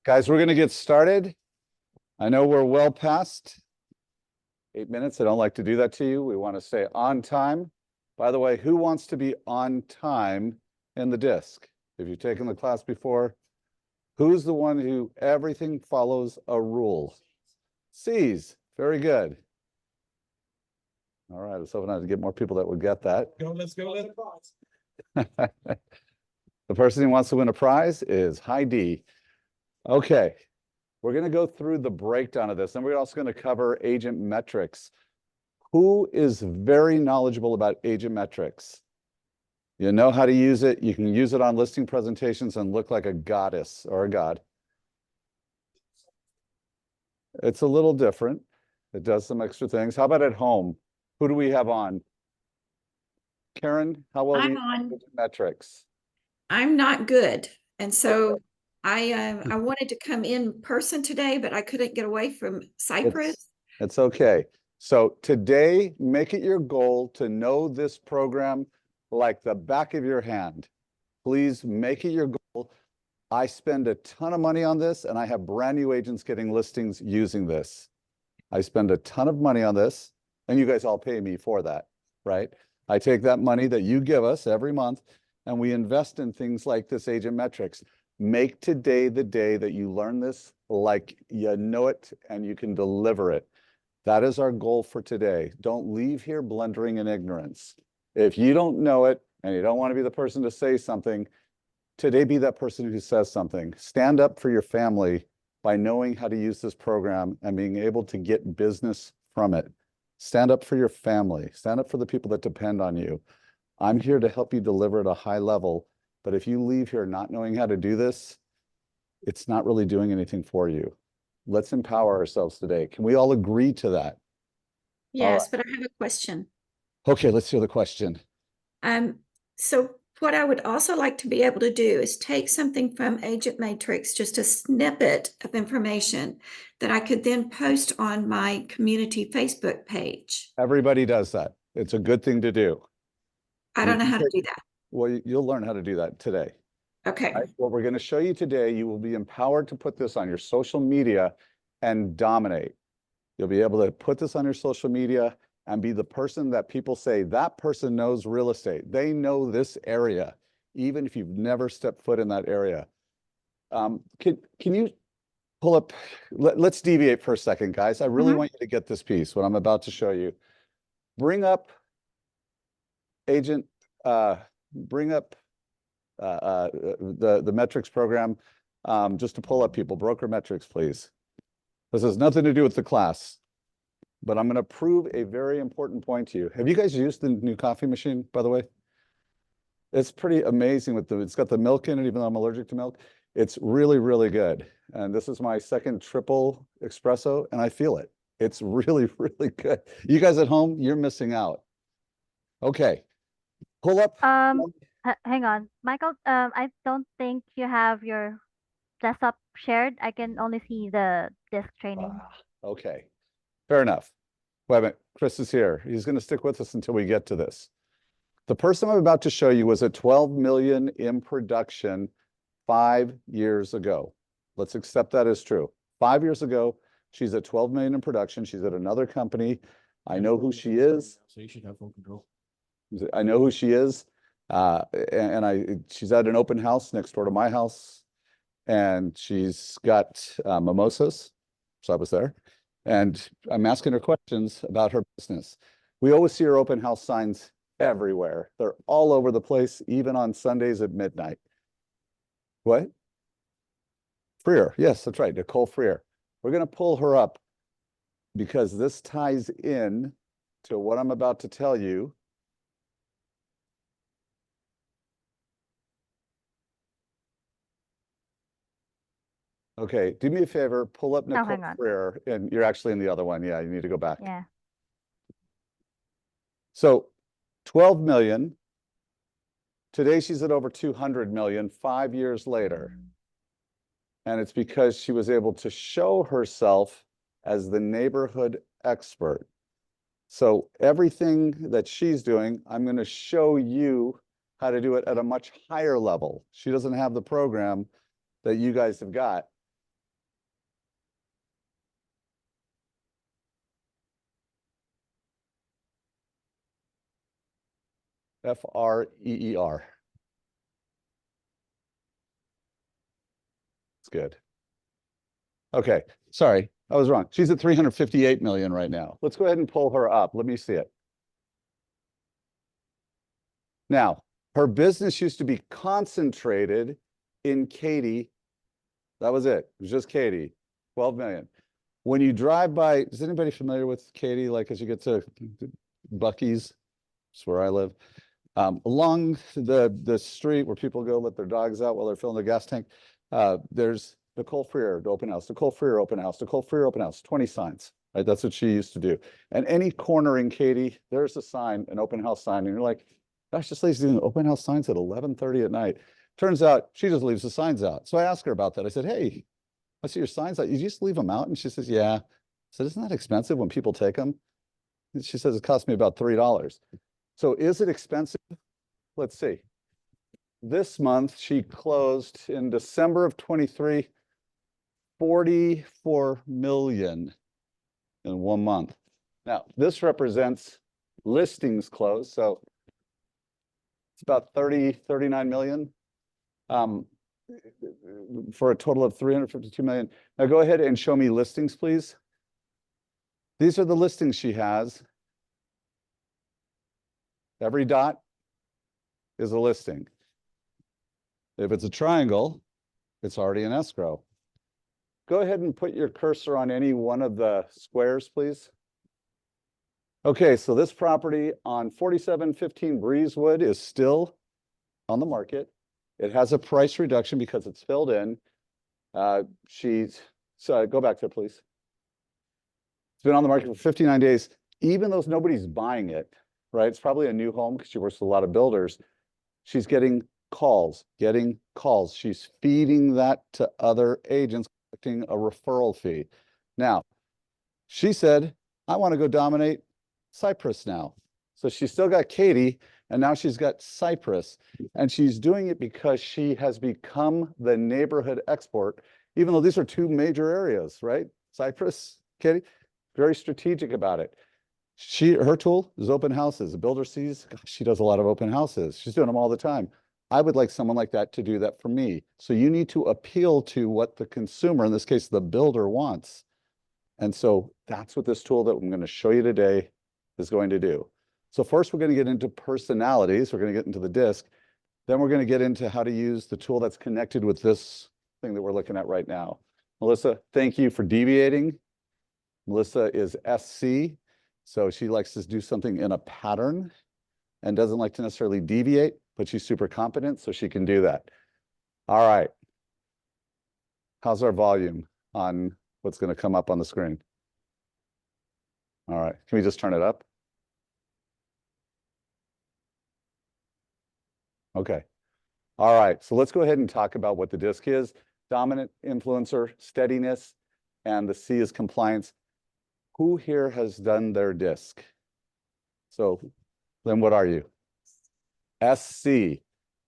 Guys, we're going to get started. I know we're well past 8 minutes. I don't like to do that to you. We want to stay on time. By the way, who wants to be on time in the disc? If you've taken the class before, who's the one who everything follows a rule? C's. Very good. All right, let's hope not to get more people that would get that. Let's go. The person who wants to win a prize is Heidi. Okay, we're going to go through the breakdown of this, and we're also going to cover agent metrics. Who is very knowledgeable about agent metrics? You know how to use it. You can use it on listing presentations and look like a goddess or a god. It's a little different. It does some extra things. How about at home? Who do we have on? Karen, how well do you know agent metrics? I'm not good. And so I wanted to come in person today, but I couldn't get away from Cyprus. It's okay. So today, make it your goal to know this program like the back of your hand. Please make it your goal. I spend a ton of money on this, and I have brand new agents getting listings using this. I spend a ton of money on this, and you guys all pay me for that, right? I take that money that you give us every month, and we invest in things like this agent metrics. Make today the day that you learn this like you know it and you can deliver it. That is our goal for today. Don't leave here blundering in ignorance. If you don't know it and you don't want to be the person to say something, today be that person who says something. Stand up for your family by knowing how to use this program and being able to get business from it. Stand up for your family. Stand up for the people that depend on you. I'm here to help you deliver at a high level, but if you leave here not knowing how to do this, it's not really doing anything for you. Let's empower ourselves today. Can we all agree to that? Yes, but I have a question. Okay, let's hear the question. So what I would also like to be able to do is take something from Agent Matrix, just a snippet of information that I could then post on my community Facebook page. Everybody does that. It's a good thing to do. I don't know how to do that. Well, you'll learn how to do that today. Okay. Right? What we're going to show you today, you will be empowered to put this on your social media and dominate. You'll be able to put this on your social media and be the person that people say, that person knows real estate. They know this area, even if you've never stepped foot in that area. Can you pull up, let's deviate for a second, guys. I really want you to get this piece, what I'm about to show you. Bring up agent, bring up the metrics program, just to pull up people. Broker metrics, please. This has nothing to do with the class, but I'm going to prove a very important point to you. Have you guys used the new coffee machine, by the way? It's pretty amazing with it's got the milk in it, even though I'm allergic to milk. It's really, really good. And this is my second triple espresso, and I feel it. It's really, really good. You guys at home, you're missing out. Okay. Pull up. Hang on, Michael. I don't think you have your desktop shared. I can only see the disc training. Okay, fair enough. Wait a minute, Chris is here. He's going to stick with us until we get to this. The person I'm about to show you was at 12 million in production 5 years ago. Let's accept that as true. 5 years ago, she's at 12 million in production. She's at another company. I know who she is. So you should have full control. I know who she is. She's at an open house next door to my house, and she's got mimosas. So I was there, and I'm asking her questions about her business. We always see her open house signs everywhere. They're all over the place, even on Sundays at midnight. What? Freer. Yes, that's right. Nicole Freer. We're going to pull her up because this ties in to what I'm about to tell you. Okay, do me a favor, pull up Nicole Freer, and you're actually in the other one. Yeah, you need to go back. Yeah. So 12 million. Today she's at over 200 million 5 years later. And it's because she was able to show herself as the neighborhood expert. So everything that she's doing, I'm going to show you how to do it at a much higher level. She doesn't have the program that you guys have got. Freer. It's good. Okay, sorry, I was wrong. She's at 358 million right now. Let's go ahead and pull her up. Let me see it. Now, her business used to be concentrated in Katy. That was it. It was just Katy, 12 million. When you drive by, is anybody familiar with Katy? Like as you get to Buc-ee's, that's where I live. Along the street where people go let their dogs out while they're filling the gas tank, there's Nicole Freer open house, Nicole Freer open house, Nicole Freer open house, 20 signs, right? That's what she used to do. And any corner in Katy, there's a sign, an open house sign, and you're like, gosh, this lady's doing open house signs at 11:30 at night. Turns out she just leaves the signs out. So I asked her about that. I said, hey, I see your signs out. You just leave them out? And she says, yeah. I said, isn't that expensive when people take them? And she says, it cost me about $3. So is it expensive? Let's see. This month, she closed in December of 23, 44 million in 1 month. Now, this represents listings closed. So it's about 39 million for a total of 352 million. Now go ahead and show me listings, please. These are the listings she has. Every dot is a listing. If it's a triangle, it's already in escrow. Go ahead and put your cursor on any one of the squares, please. Okay, so this property on 4715 Breezewood is still on the market. It has a price reduction because it's filled in. So go back there, please. It's been on the market for 59 days. Even though nobody's buying it, right? It's probably a new home because she works with a lot of builders. She's getting calls. She's feeding that to other agents, collecting a referral fee. Now, she said, I want to go dominate Cypress now. So she's still got Katy, and now she's got Cypress. And she's doing it because she has become the neighborhood expert, even though these are two major areas, right? Cypress, Katy, very strategic about it. Her tool is open houses. A builder sees, gosh, she does a lot of open houses. She's doing them all the time. I would like someone like that to do that for me. So you need to appeal to what the consumer, in this case, the builder, wants. And so that's what this tool that I'm going to show you today is going to do. So first, we're going to get into personalities. We're going to get into the disc. Then we're going to get into how to use the tool that's connected with this thing that we're looking at right now. Melissa, thank you for deviating. Melissa is SC. So she likes to do something in a pattern and doesn't like to necessarily deviate, but she's super competent, so she can do that. All right. How's our volume on what's going to come up on the screen? All right. Can we just turn it up? Okay. All right. So let's go ahead and talk about what the DISC is. Dominant, influencer, steadiness, and the C is compliance. Who here has done their DISC? So then what are you? SC.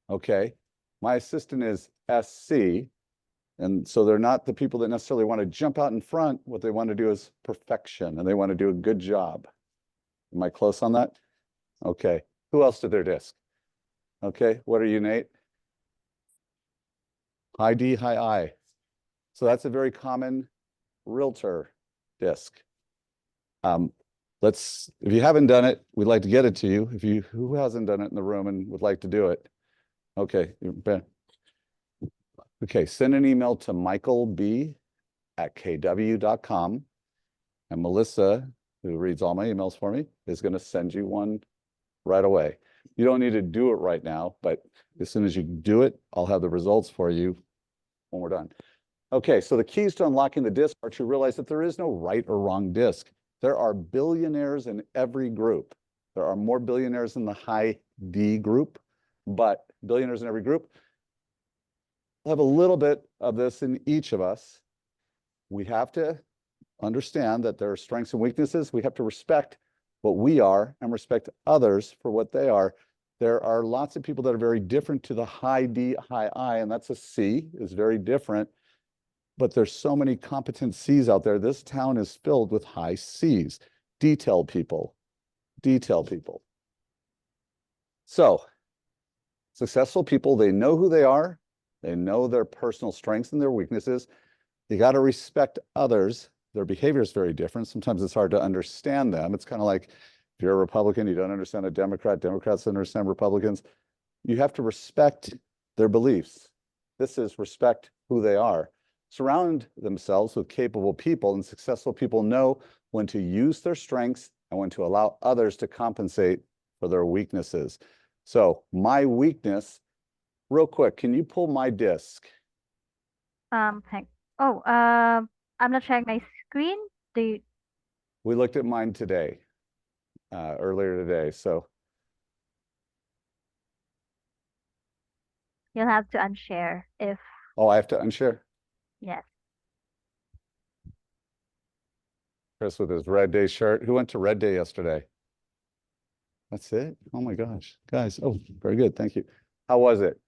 Okay. My assistant is SC. And so they're not the people that necessarily want to jump out in front. What they want to do is perfection, and they want to do a good job. Am I close on that? Okay. Who else did their DISC? Okay. What are you, Nate? High D, high I. So that's a very common realtor DISC. If you haven't done it, we'd like to get it to you. Who hasn't done it in the room and would like to do it? Okay. Okay, send an email to michaelb@kw.com, and Melissa, who reads all my emails for me, is going to send you one right away. You don't need to do it right now, but as soon as you do it, I'll have the results for you when we're done. Okay, so the keys to unlocking the DISC are to realize that there is no right or wrong DISC. There are billionaires in every group. There are more billionaires in the high D group, but billionaires in every group. We'll have a little bit of this in each of us. We have to understand that there are strengths and weaknesses. We have to respect what we are and respect others for what they are. There are lots of people that are very different to the high D, high I, and that's a C, is very different. But there's so many competent Cs out there. This town is filled with high Cs. Detail people. So successful people, they know who they are. They know their personal strengths and their weaknesses. You got to respect others. Their behavior is very different. Sometimes it's hard to understand them. It's kind of like if you're a Republican, you don't understand a Democrat. Democrats don't understand Republicans. You have to respect their beliefs. This is respect who they are. Surround themselves with capable people, and successful people know when to use their strengths and when to allow others to compensate for their weaknesses. So my weakness, real quick, can you pull my disc? Hang. Oh, I'm not sharing my screen. Do you, We looked at mine today, earlier today. So you'll have to unshare if oh, I have to unshare. yes. Chris with his Red Day shirt. Who went to Red Day yesterday? That's it? Oh my gosh. Guys, oh, very good. Thank you. How was it?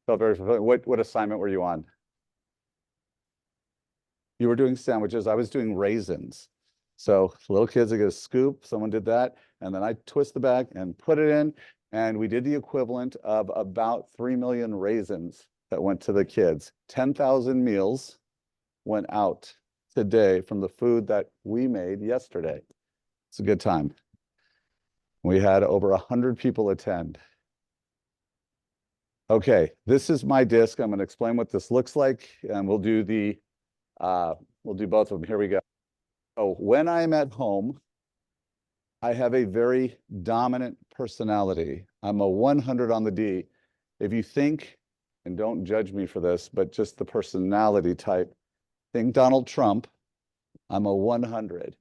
Felt very fulfilling. What assignment were you on? You were doing sandwiches. I was doing raisins. So little kids, they get a scoop. Someone did that. And then I twist the bag and put it in. And we did the equivalent of about 3 million raisins that went to the kids. 10,000 meals went out today from the food that we made yesterday. It's a good time. We had over 100 people attend. Okay, this is my disc. I'm going to explain what this looks like, and we'll do both of them. Here we go. So when I'm at home, I have a very dominant personality. I'm a 100 on the D. If you think, and don't judge me for this, but just the personality type, think Donald Trump, I'm a 100.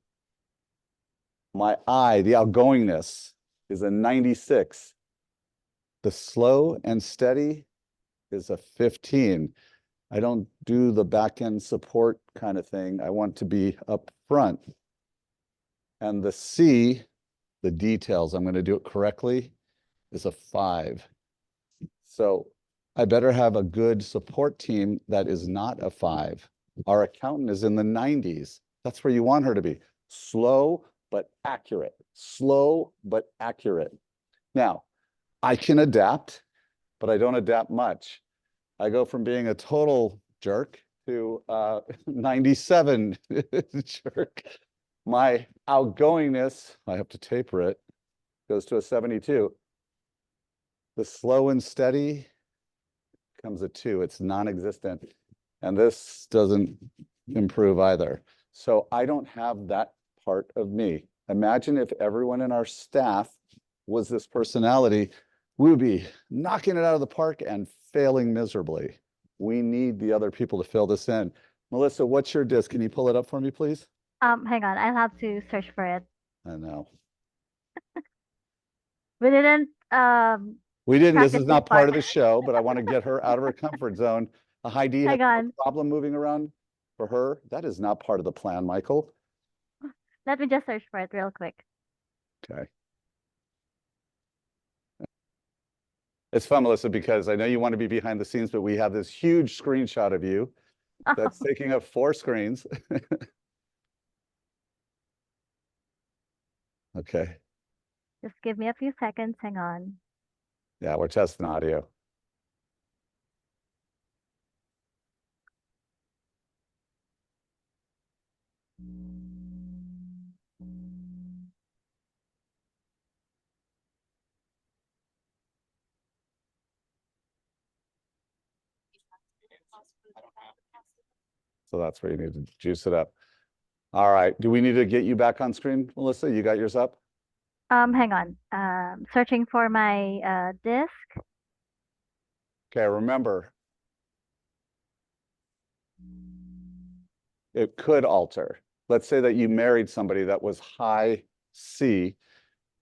My I, the outgoingness, is a 96. The slow and steady is a 15. I don't do the back end support kind of thing. I want to be up front. And the C, the details, I'm going to do it correctly, is a 5. So I better have a good support team that is not a 5. Our accountant is in the 90s. That's where you want her to be. Slow, but accurate. Slow, but accurate. Now, I can adapt, but I don't adapt much. I go from being a total jerk to 97 jerk. My outgoingness, I have to taper it, goes to a 72. The slow and steady comes a 2. It's non-existent. And this doesn't improve either. So I don't have that part of me. Imagine if everyone in our staff was this personality, we would be knocking it out of the park and failing miserably. We need the other people to fill this in. Melissa, what's your disc? Can you pull it up for me, please? Hang on. I'll have to search for it. I know. We didn't We didn't, this practice is not this part part. of the show, but I want to get her out of her comfort zone. Heidi had Hang no on. problem moving around for her. That is not part of the plan, Michael. Let me just search for it real quick. Okay. It's fun, Melissa, because I know you want to be behind the scenes, but we have this huge screenshot of you that's taking up 4 screens. Okay. Just give me a few seconds. Hang on. Yeah, we're testing audio. So that's where you need to juice it up. All right. Do we need to get you back on screen, Melissa? You got yours up? Hang on. Searching for my disc. Okay, remember, it could alter. Let's say that you married somebody that was high C.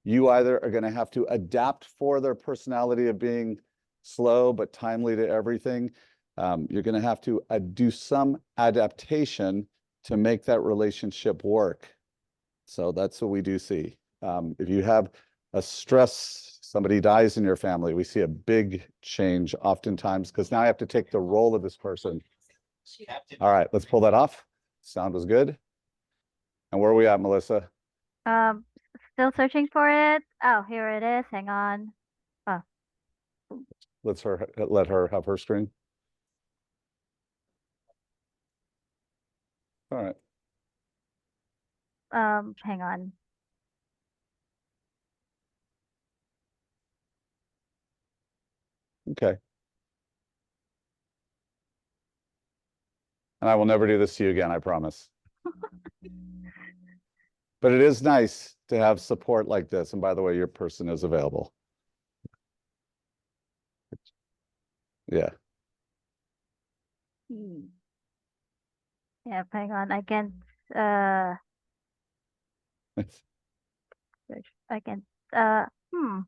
You either are going to have to adapt for their personality of being slow but timely to everything. You're going to have to do some adaptation to make that relationship work. So that's what we do see. If you have a stress, somebody dies in your family, we see a big change oftentimes because now I have to take the role of this person. All right, let's pull that off. Sound was good. And where are we at, Melissa? Still searching for it. Oh, here it is. Hang on. Let her have her screen. All right. Hang on. Okay. And I will never do this to you again, I promise. But it is nice to have support like this. And by the way, your person is available. Yeah. Yeah, hang on. I can't uh search. I can't hmm.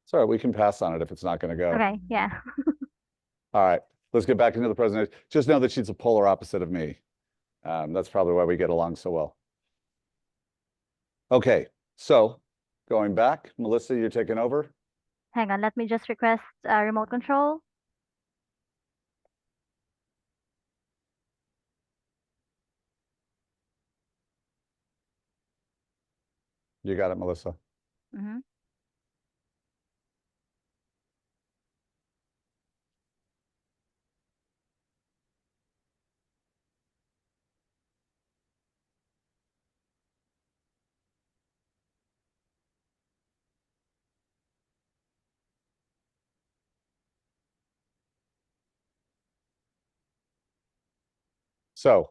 Sorry, we can pass on it if it's not going to go. Okay, yeah. All right, let's get back into the presentation. Just know that she's a polar opposite of me. That's probably why we get along so well. Okay, so going back, Melissa, you're taking over. Hang on, let me just request remote control. You got it, Melissa. Mm-hmm. So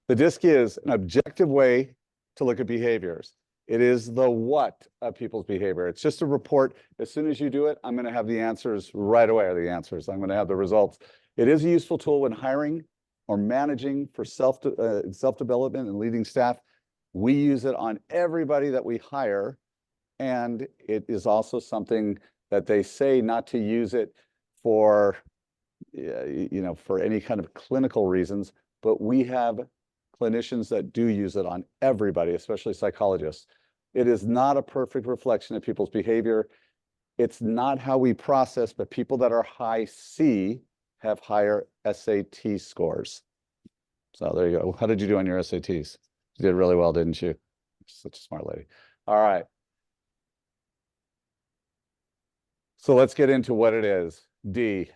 the DISC is an objective way to look at behaviors. It is the what of people's behavior. It's just a report. As soon as you do it, I'm going to have the answers right away, or the answers. I'm going to have the results. It is a useful tool when hiring or managing for self-development and leading staff. We use it on everybody that we hire. And it is also something that they say not to use it for, for any kind of clinical reasons, but we have clinicians that do use it on everybody, especially psychologists. It is not a perfect reflection of people's behavior. It's not how we process, but people that are high C have higher SAT scores. So there you go. How did you do on your SATs? You did really well, didn't you? Such a smart lady. All right. So let's get into what it is. D,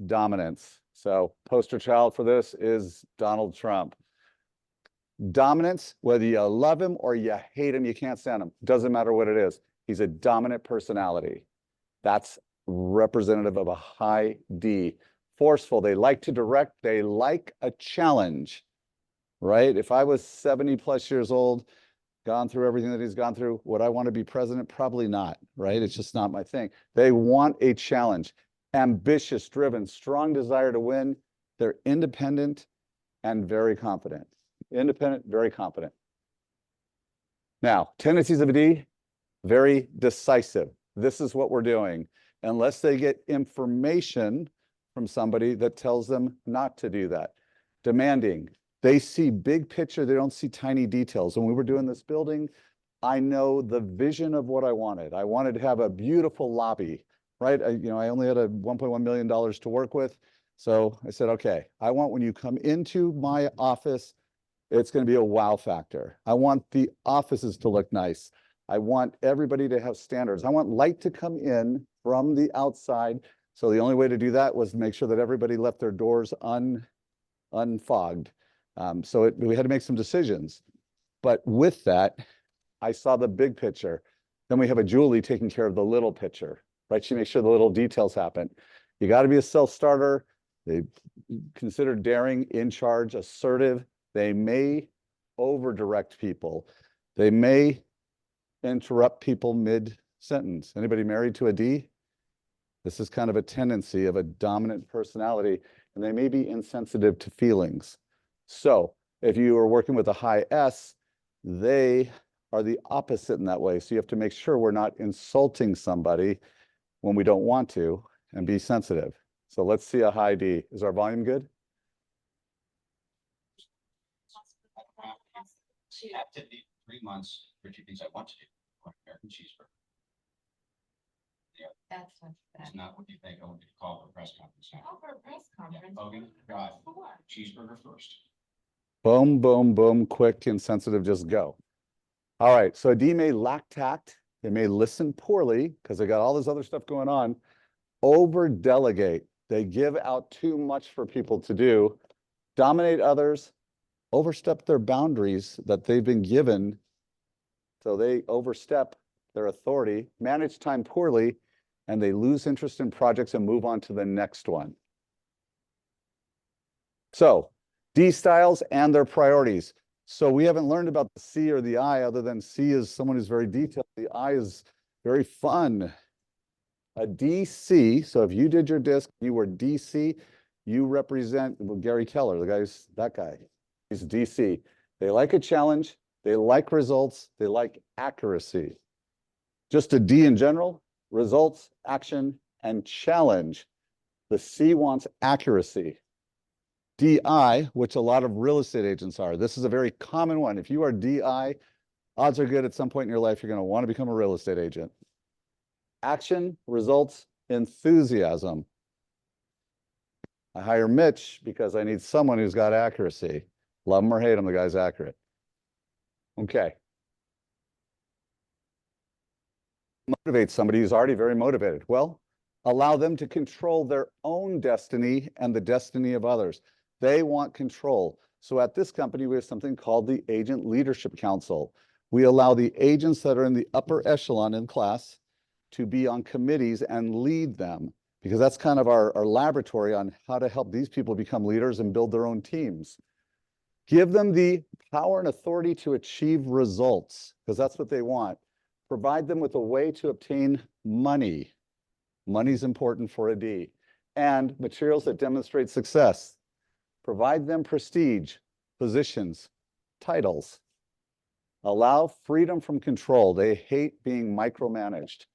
dominance. So poster child for this is Donald Trump. Dominance, whether you love him or you hate him, you can't stand him. Doesn't matter what it is. He's a dominant personality. That's representative of a high D. Forceful. They like to direct. They like a challenge, right? If I was 70 plus years old, gone through everything that he's gone through, would I want to be president? Probably not, right? It's just not my thing. They want a challenge. Ambitious, driven, strong desire to win. They're independent and very confident. Independent, very confident. Now, tendencies of a D, very decisive. This is what we're doing. Unless they get information from somebody that tells them not to do that. Demanding. They see big picture, they don't see tiny details. When we were doing this building, I know the vision of what I wanted. I wanted to have a beautiful lobby, right? I only had a $1.1 million to work with. So I said, okay, I want when you come into my office, it's going to be a wow factor. I want the offices to look nice. I want everybody to have standards. I want light to come in from the outside. So the only way to do that was to make sure that everybody left their doors unfogged. We had to make some decisions. But with that, I saw the big picture. Then we have a Julie taking care of the little picture, right? She makes sure the little details happen. You got to be a self-starter. They consider daring, in charge, assertive. They may over-direct people. They may interrupt people mid-sentence. Anybody married to a D? This is kind of a tendency of a dominant personality, and they may be insensitive to feelings. So if you are working with a high S, they are the opposite in that way. So you have to make sure we're not insulting somebody when we don't want to, and be sensitive. So let's see a high D. Is our volume good? Activity 3 months for 2 things I want to do. American cheeseburger. That's not bad. It's not what you think. I want you to call for a press Hogan, drive. Cheeseburger first. Boom, boom, boom, quick and sensitive, just go. All right, so a D may lack tact. They may listen poorly because they got all this other stuff going on. Over delegate. They give out too much for people to do. Dominate others. Overstep their boundaries that they've been given. So they overstep their authority, manage time poorly, and they lose interest in projects and move on to the next one. So D styles and their priorities. So we haven't learned about the C or the I other than C is someone who's very detailed. The I is very fun. A DC, so if you did your disc, you were DC, you represent Gary Keller, that guy. He's DC. They like a challenge, they like results, they like accuracy. Just a D in general, results, action, and challenge. The C wants accuracy. DI, which a lot of real estate agents are. This is a very common one. If you are DI, odds are good at some point in your life, you're going to want to become a real estate agent. Action, results, enthusiasm. I hire Mitch because I need someone who's got accuracy. Love him or hate him, the guy's accurate. Okay. Motivate somebody who's already very motivated. Well, allow them to control their own destiny and the destiny of others. They want control. So at this company, we have something called the Agent Leadership Council. We allow the agents that are in the upper echelon in class to be on committees and lead them, because that's kind of our laboratory on how to help these people become leaders and build their own teams. Give them the power and authority to achieve results, because that's what they want. Provide them with a way to obtain money. Money's important for a D. And materials that demonstrate success. Provide them prestige, positions, titles. Allow freedom from control. They hate being micromanaged.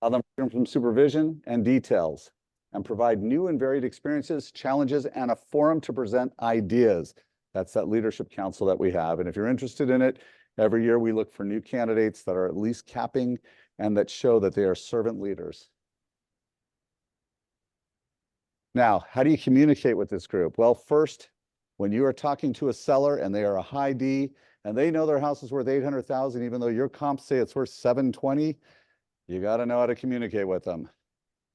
Allow them freedom from supervision and details. And provide new and varied experiences, challenges, and a forum to present ideas. That's that leadership council that we have. And if you're interested in it, every year we look for new candidates that are at least capping and that show that they are servant leaders. Now, how do you communicate with this group? Well, first, when you are talking to a seller and they are a high D and they know their house is worth 800,000, even though your comps say it's worth 720, you got to know how to communicate with them.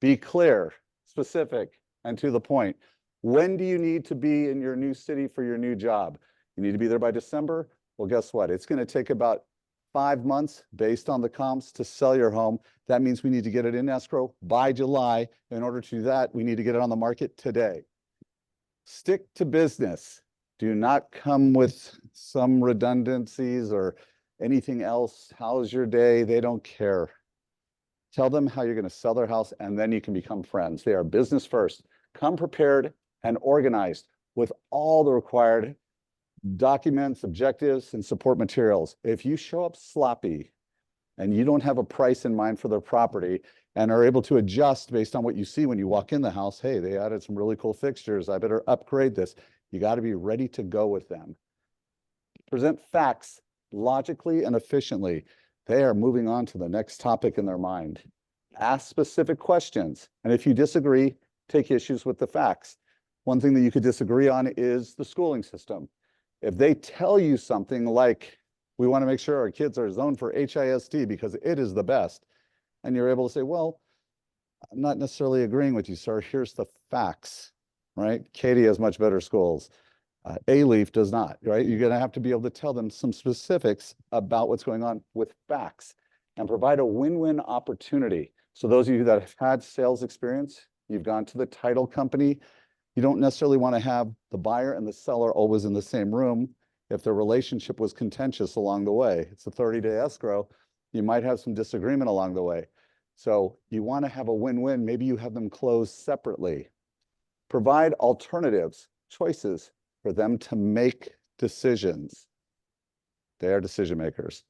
Be clear, specific, and to the point. When do you need to be in your new city for your new job? You need to be there by December? Well, guess what? It's going to take about 5 months based on the comps to sell your home. That means we need to get it in escrow by July. In order to do that, we need to get it on the market today. Stick to business. Do not come with some redundancies or anything else. How's your day? They don't care. Tell them how you're going to sell their house, and then you can become friends. They are business first. Come prepared and organized with all the required documents, objectives, and support materials. If you show up sloppy and you don't have a price in mind for their property and are able to adjust based on what you see when you walk in the house, hey, they added some really cool fixtures, I better upgrade this. You got to be ready to go with them. Present facts logically and efficiently. They are moving on to the next topic in their mind. Ask specific questions. And if you disagree, take issues with the facts. One thing that you could disagree on is the schooling system. If they tell you something like, we want to make sure our kids are zoned for HISD because it is the best, and you're able to say, well, I'm not necessarily agreeing with you, sir. Here's the facts, right? Katie has much better schools. A-Leaf does not, right? You're going to have to be able to tell them some specifics about what's going on with facts and provide a win-win opportunity. So those of you that have had sales experience, you've gone to the title company, you don't necessarily want to have the buyer and the seller always in the same room. If their relationship was contentious along the way, it's a 30-day escrow, you might have some disagreement along the way. So you want to have a win-win. Maybe you have them close separately. Provide alternatives, choices for them to make decisions. They are decision makers.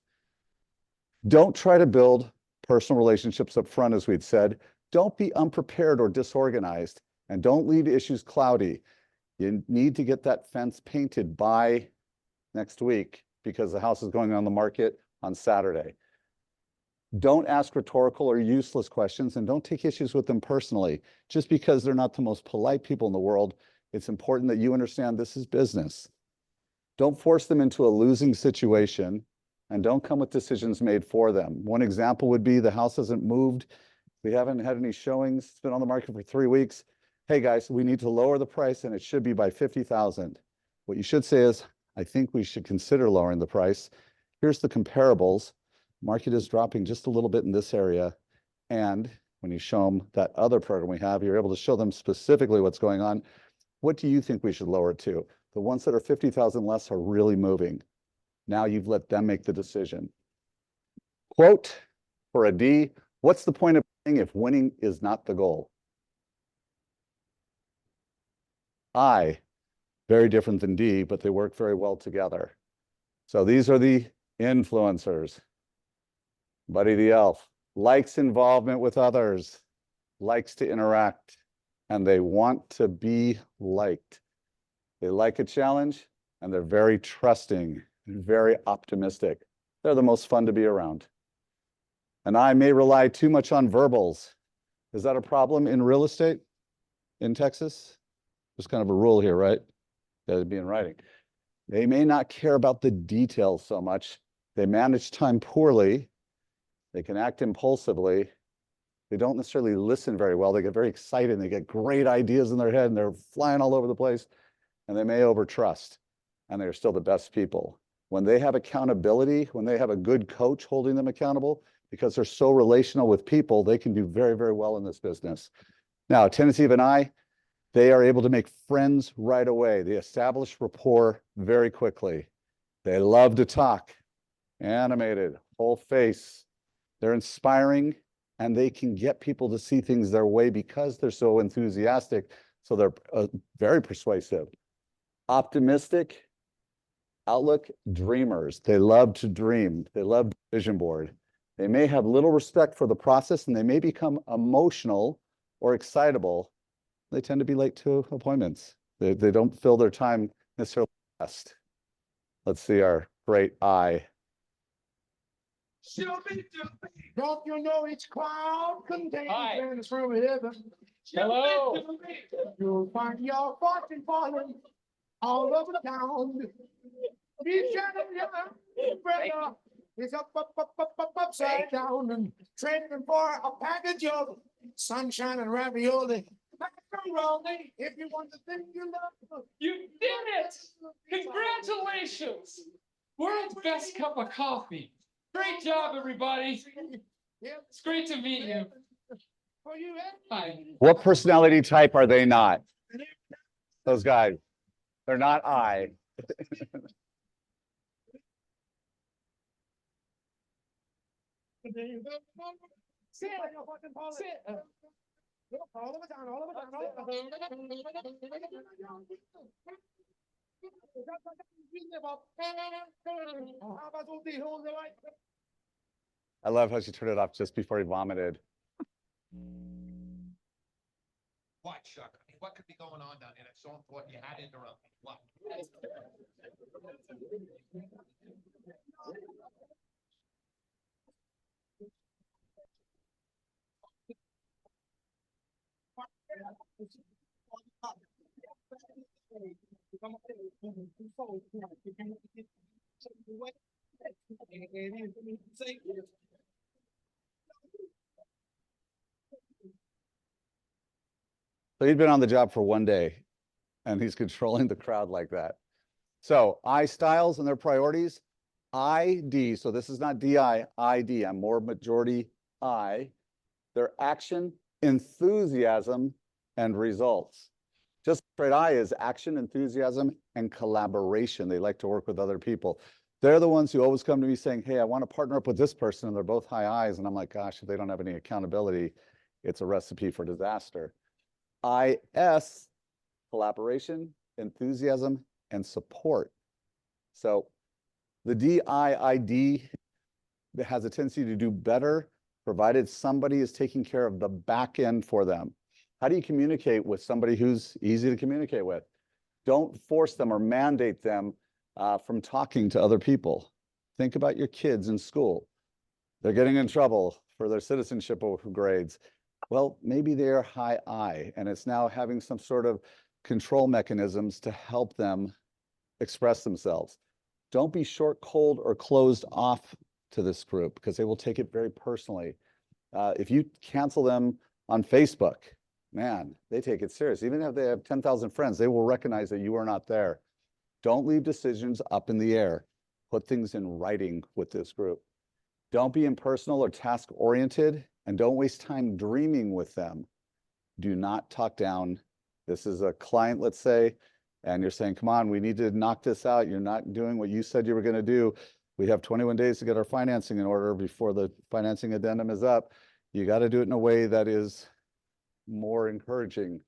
Don't try to build personal relationships up front, as we'd said. Don't be unprepared or disorganized. And don't leave issues cloudy. You need to get that fence painted by next week because the house is going on the market on Saturday. Don't ask rhetorical or useless questions, and don't take issues with them personally. Just because they're not the most polite people in the world, it's important that you understand this is business. Don't force them into a losing situation, and don't come with decisions made for them. One example would be the house hasn't moved. We haven't had any showings. It's been on the market for 3 weeks. Hey guys, we need to lower the price and it should be by 50,000. What you should say is, I think we should consider lowering the price. Here's the comparables. Market is dropping just a little bit in this area. And when you show them that other program we have, you're able to show them specifically what's going on. What do you think we should lower it to? The ones that are 50,000 less are really moving. Now you've let them make the decision. Quote for a D, what's the point of winning if winning is not the goal? I, very different than D, but they work very well together. So these are the influencers. Buddy the Elf likes involvement with others, likes to interact, and they want to be liked. They like a challenge, and they're very trusting and very optimistic. They're the most fun to be around. And I may rely too much on verbals. Is that a problem in real estate in Texas? There's kind of a rule here, right? That would be in writing. They may not care about the details so much. They manage time poorly. They can act impulsively. They don't necessarily listen very well. They get very excited and they get great ideas in their head and they're flying all over the place. And they may overtrust, and they're still the best people. When they have accountability, when they have a good coach holding them accountable, because they're so relational with people, they can do very, very well in this business. Now, tendency of an I, they are able to make friends right away. They establish rapport very quickly. They love to talk, animated, whole face. They're inspiring, and they can get people to see things their way because they're so enthusiastic. So they're very persuasive. Optimistic, outlook, dreamers. They love to dream. They love vision board. They may have little respect for the process, and they may become emotional or excitable. They tend to be late to appointments. They don't fill their time necessarily best. Let's see our great I. Don't you know each cloud contains Hi. friends from heaven? Hello. You'll find your fortune falling all over town. Each other, brother, is up, upside down and trading for a package of sunshine and ravioli. Macaroni, if you want the thing you love. You did it! Congratulations! World's best cup of coffee. Great job, everybody. Yep. It's great to meet you. For you, eh? Hi. What personality type are they not? Those guys. They're not I. Sit. Sit. All over town, all over town, all over I love how she turned it off just before he vomited. What, Chuck? I mean, what could be going on down there that's so important you had to interrupt me? What? So he'd been on the job for 1 day, and he's controlling the crowd like that. So I styles and their priorities, ID. So this is not DI, ID. I'm more majority I. Their action, enthusiasm, and results. Just straight I is action, enthusiasm, and collaboration. They like to work with other people. They're the ones who always come to me saying, hey, I want to partner up with this person, and they're both high I's. And I'm like, gosh, if they don't have any accountability, it's a recipe for disaster. IS, collaboration, enthusiasm, and support. So the DIID has a tendency to do better provided somebody is taking care of the back end for them. How do you communicate with somebody who's easy to communicate with? Don't force them or mandate them from talking to other people. Think about your kids in school. They're getting in trouble for their citizenship grades. Well, maybe they're high I, and it's now having some sort of control mechanisms to help them express themselves. Don't be short, cold, or closed off to this group because they will take it very personally. If you cancel them on Facebook, man, they take it serious. Even if they have 10,000 friends, they will recognize that you are not there. Don't leave decisions up in the air. Put things in writing with this group. Don't be impersonal or task-oriented, and don't waste time dreaming with them. Do not talk down. This is a client, let's say, and you're saying, come on, we need to knock this out. You're not doing what you said you were going to do. We have 21 days to get our financing in order before the financing addendum is up. You got to do it in a way that is more encouraging.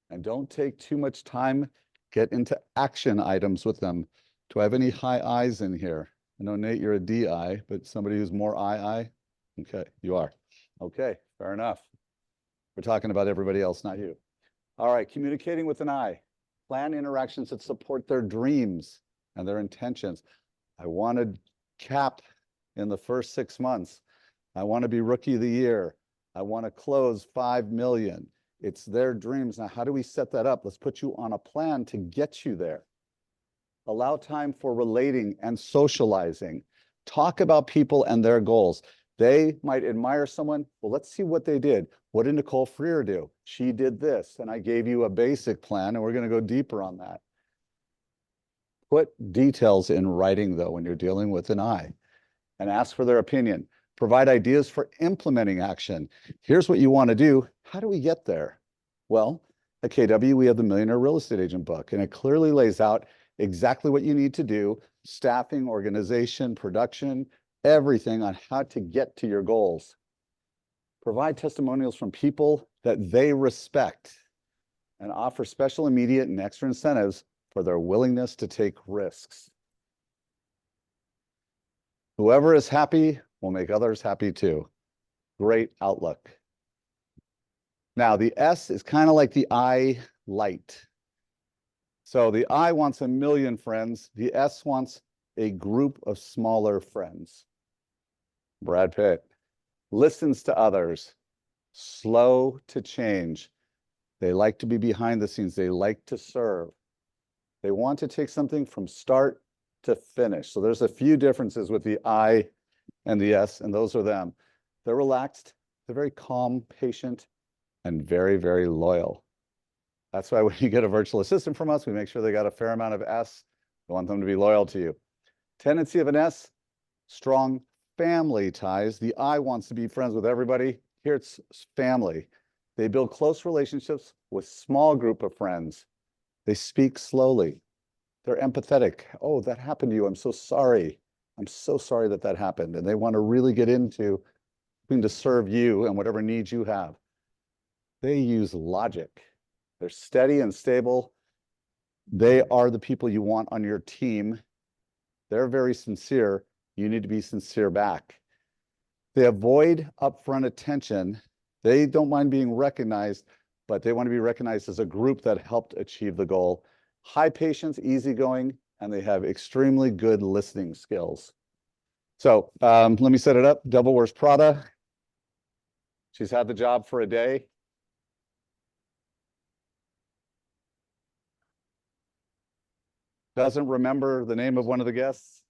And don't take too much time. Get into action items with them. Do I have any high I's in here? I know, Nate, you're a DI, but somebody who's more II? Okay, you are. Okay, fair enough. We're talking about everybody else, not you. All right, communicating with an I. Plan interactions that support their dreams and their intentions. I want to cap in the first 6 months. I want to be rookie of the year. I want to close 5 million. It's their dreams. Now, how do we set that up? Let's put you on a plan to get you there. Allow time for relating and socializing. Talk about people and their goals. They might admire someone. Well, let's see what they did. What did Nicole Freer do? She did this, and I gave you a basic plan, and we're going to go deeper on that. Put details in writing, though, when you're dealing with an I, and ask for their opinion. Provide ideas for implementing action. Here's what you want to do. How do we get there? Well, at KW, we have the Millionaire Real Estate Agent book, and it clearly lays out exactly what you need to do, staffing, organization, production, everything on how to get to your goals. Provide testimonials from people that they respect and offer special, immediate, and extra incentives for their willingness to take risks. Whoever is happy will make others happy too. Great outlook. Now, the S is kind of like the I light. So the I wants 1 million friends. The S wants a group of smaller friends. Brad Pitt listens to others, slow to change. They like to be behind the scenes. They like to serve. They want to take something from start to finish. So there's a few differences with the I and the S, and those are them. They're relaxed. They're very calm, patient, and very, very loyal. That's why when you get a virtual assistant from us, we make sure they got a fair amount of S. We want them to be loyal to you. Tendency of an S, strong family ties. The I wants to be friends with everybody. Here it's family. They build close relationships with small group of friends. They speak slowly. They're empathetic. Oh, that happened to you. I'm so sorry. I'm so sorry that that happened. And they want to really get into helping to serve you and whatever needs you have. They use logic. They're steady and stable. They are the people you want on your team. They're very sincere. You need to be sincere back. They avoid upfront attention. They don't mind being recognized, but they want to be recognized as a group that helped achieve the goal. High patience, easygoing, and they have extremely good listening skills. So let me set it up. Devil Wears Prada. She's had the job for a day. Doesn't remember the name of one of the guests.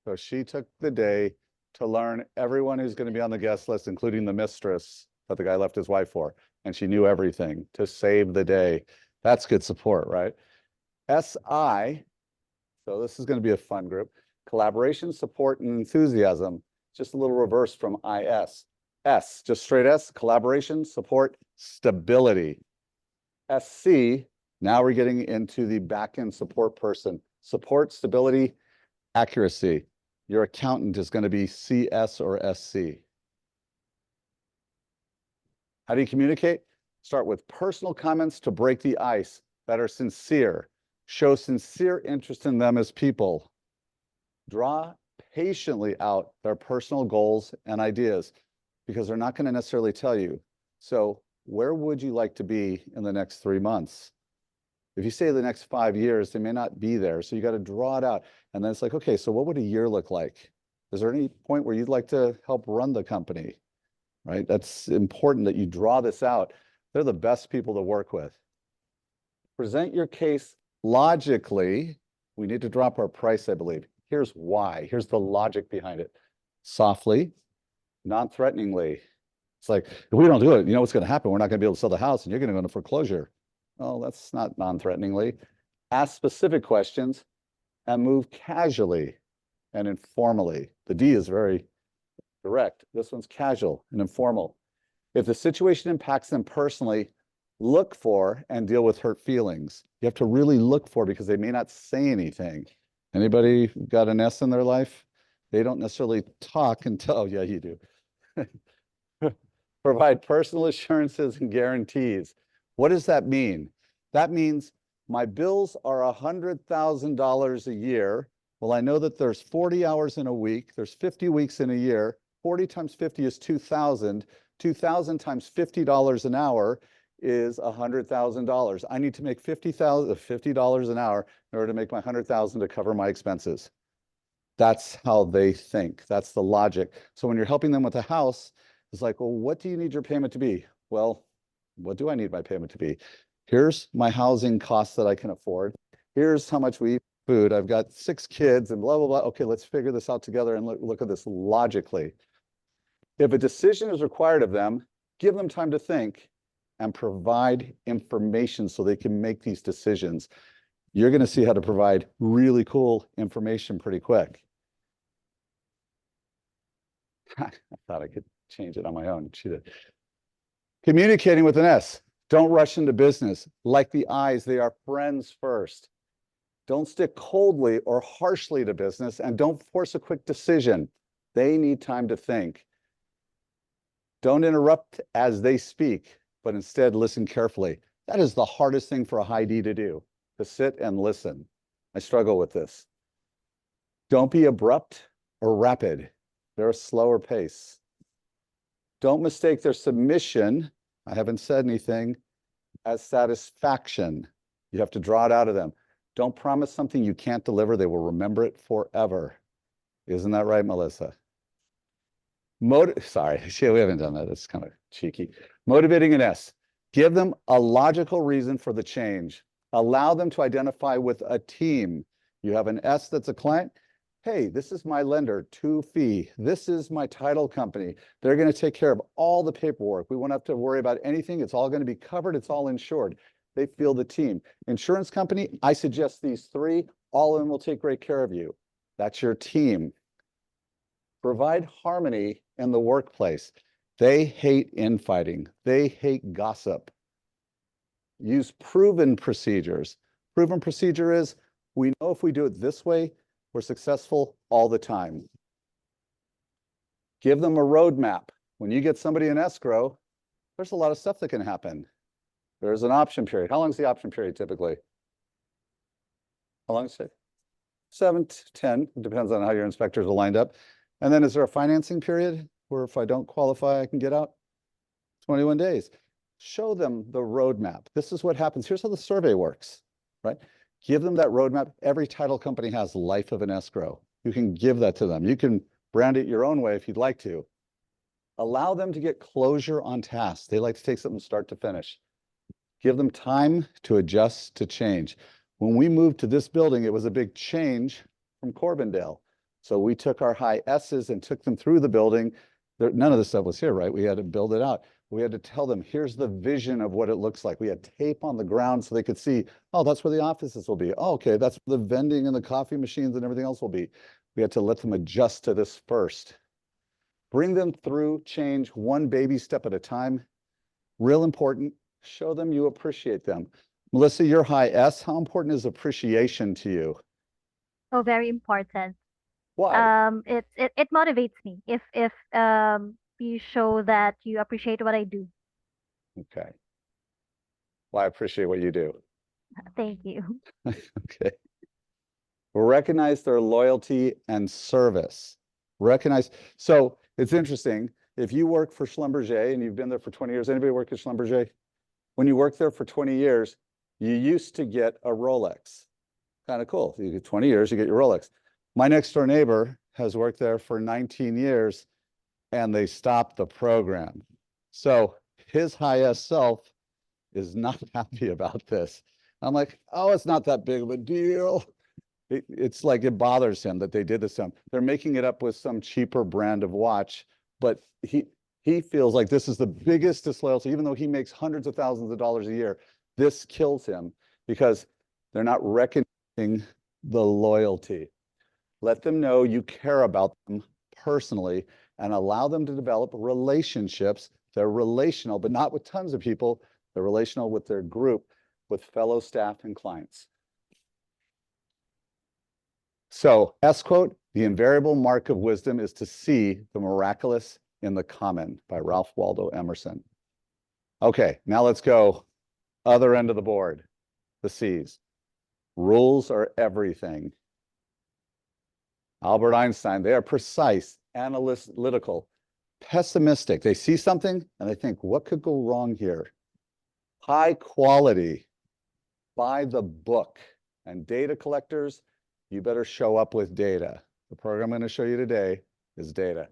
So she took the day to learn everyone who's going to be on the guest list, including the mistress that the guy left his wife for. And she knew everything to save the day. That's good support, right? SI, so this is going to be a fun group. Collaboration, support, and enthusiasm. Just a little reverse from IS. S, just straight S, collaboration, support, stability. SC, now we're getting into the back-end support person. Support, stability, accuracy. Your accountant is going to be CS or SC. How do you communicate? Start with personal comments to break the ice that are sincere. Show sincere interest in them as people. Draw patiently out their personal goals and ideas. because they're not going to necessarily tell you. So where would you like to be in the next 3 months? If you say the next 5 years, they may not be there. So you got to draw it out. And then it's like, okay, so what would a year look like? Is there any point where you'd like to help run the company? Right? That's important that you draw this out. They're the best people to work with. Present your case logically. We need to drop our price, I believe. Here's why. Here's the logic behind it. Softly, non-threateningly. It's like, if we don't do it, you know what's going to happen? We're not going to be able to sell the house and you're going to go into foreclosure. Oh, that's not non-threateningly. Ask specific questions and move casually and informally. The D is very direct. This one's casual and informal. If the situation impacts them personally, look for and deal with hurt feelings. You have to really look for because they may not say anything. Anybody got an S in their life? They don't necessarily talk until, oh, yeah, you do. Provide personal assurances and guarantees. What does that mean? That means my bills are $100,000 a year. Well, I know that there's 40 hours in a week. There's 50 weeks in a year. 40 times 50 is 2,000. 2,000 times $50 an hour is $100,000. I need to make $50 an hour in order to make my $100,000 to cover my expenses. That's how they think. That's the logic. So when you're helping them with a house, it's like, well, what do you need your payment to be? Well, what do I need my payment to be? Here's my housing costs that I can afford. Here's how much we eat food. I've got 6 kids and blah, blah, blah. Okay, let's figure this out together and look at this logically. If a decision is required of them, give them time to think and provide information so they can make these decisions. You're going to see how to provide really cool information pretty quick. I thought I could change it on my own. She did. Communicating with an S. Don't rush into business. Like the I's, they are friends first. Don't stick coldly or harshly to business, and don't force a quick decision. They need time to think. Don't interrupt as they speak, but instead listen carefully. That is the hardest thing for a high D to do, to sit and listen. I struggle with this. Don't be abrupt or rapid. They're a slower pace. Don't mistake their submission, I haven't said anything, as satisfaction. You have to draw it out of them. Don't promise something you can't deliver. They will remember it forever. Isn't that right, Melissa? Sorry, we haven't done that. That's kind of cheeky. Motivating an S. Give them a logical reason for the change. Allow them to identify with a team. You have an S that's a client. Hey, this is my lender, 2Fee. This is my title company. They're going to take care of all the paperwork. We won't have to worry about anything. It's all going to be covered. It's all insured. They feel the team. Insurance company, I suggest these 3. All of them will take great care of you. That's your team. Provide harmony in the workplace. They hate infighting. They hate gossip. Use proven procedures. Proven procedure is, we know if we do it this way, we're successful all the time. Give them a roadmap. When you get somebody in escrow, there's a lot of stuff that can happen. There's an option period. How long is the option period typically? How long is it? 7 to 10. It depends on how your inspectors are lined up. And then is there a financing period where if I don't qualify, I can get out? 21 days. Show them the roadmap. This is what happens. Here's how the survey works, right? Give them that roadmap. Every title company has life of an escrow. You can give that to them. You can brand it your own way if you'd like to. Allow them to get closure on tasks. They like to take something start to finish. Give them time to adjust to change. When we moved to this building, it was a big change from Corbindale. So we took our high S's and took them through the building. None of this stuff was here, right? We had to build it out. We had to tell them, here's the vision of what it looks like. We had tape on the ground so they could see, oh, that's where the offices will be. Oh, okay, that's where the vending and the coffee machines and everything else will be. We had to let them adjust to this first. Bring them through change one baby step at a time. Real important, show them you appreciate them. Melissa, you're high S. How important is appreciation to you? Oh, very important. Why? It motivates me if you show that you appreciate what I do. Okay. Well, I appreciate what you do. Thank you. Okay. Recognize their loyalty and service. Recognize. So it's interesting. if you work for Schlumberger and you've been there for 20 years, anybody work at Schlumberger? When you work there for 20 years, you used to get a Rolex. Kind of cool. You get 20 years, you get your Rolex. My next door neighbor has worked there for 19 years and they stopped the program. So his highest self is not happy about this. I'm like, oh, it's not that big of a deal. It's like it bothers him that they did this to him. They're making it up with some cheaper brand of watch, but he feels like this is the biggest disloyalty, even though he makes hundreds of thousands of dollars a year. This kills him because they're not recognizing the loyalty. Let them know you care about them personally and allow them to develop relationships. They're relational, but not with tons of people. They're relational with their group, with fellow staff and clients. So, S quote, the invariable mark of wisdom is to see the miraculous in the common, by Ralph Waldo Emerson. Okay, now let's go other end of the board, the C's. Rules are everything. Albert Einstein, they are precise, analytical, pessimistic. They see something and they think, what could go wrong here? High quality, by the book. And data collectors, you better show up with data. The program I'm going to show you today is data.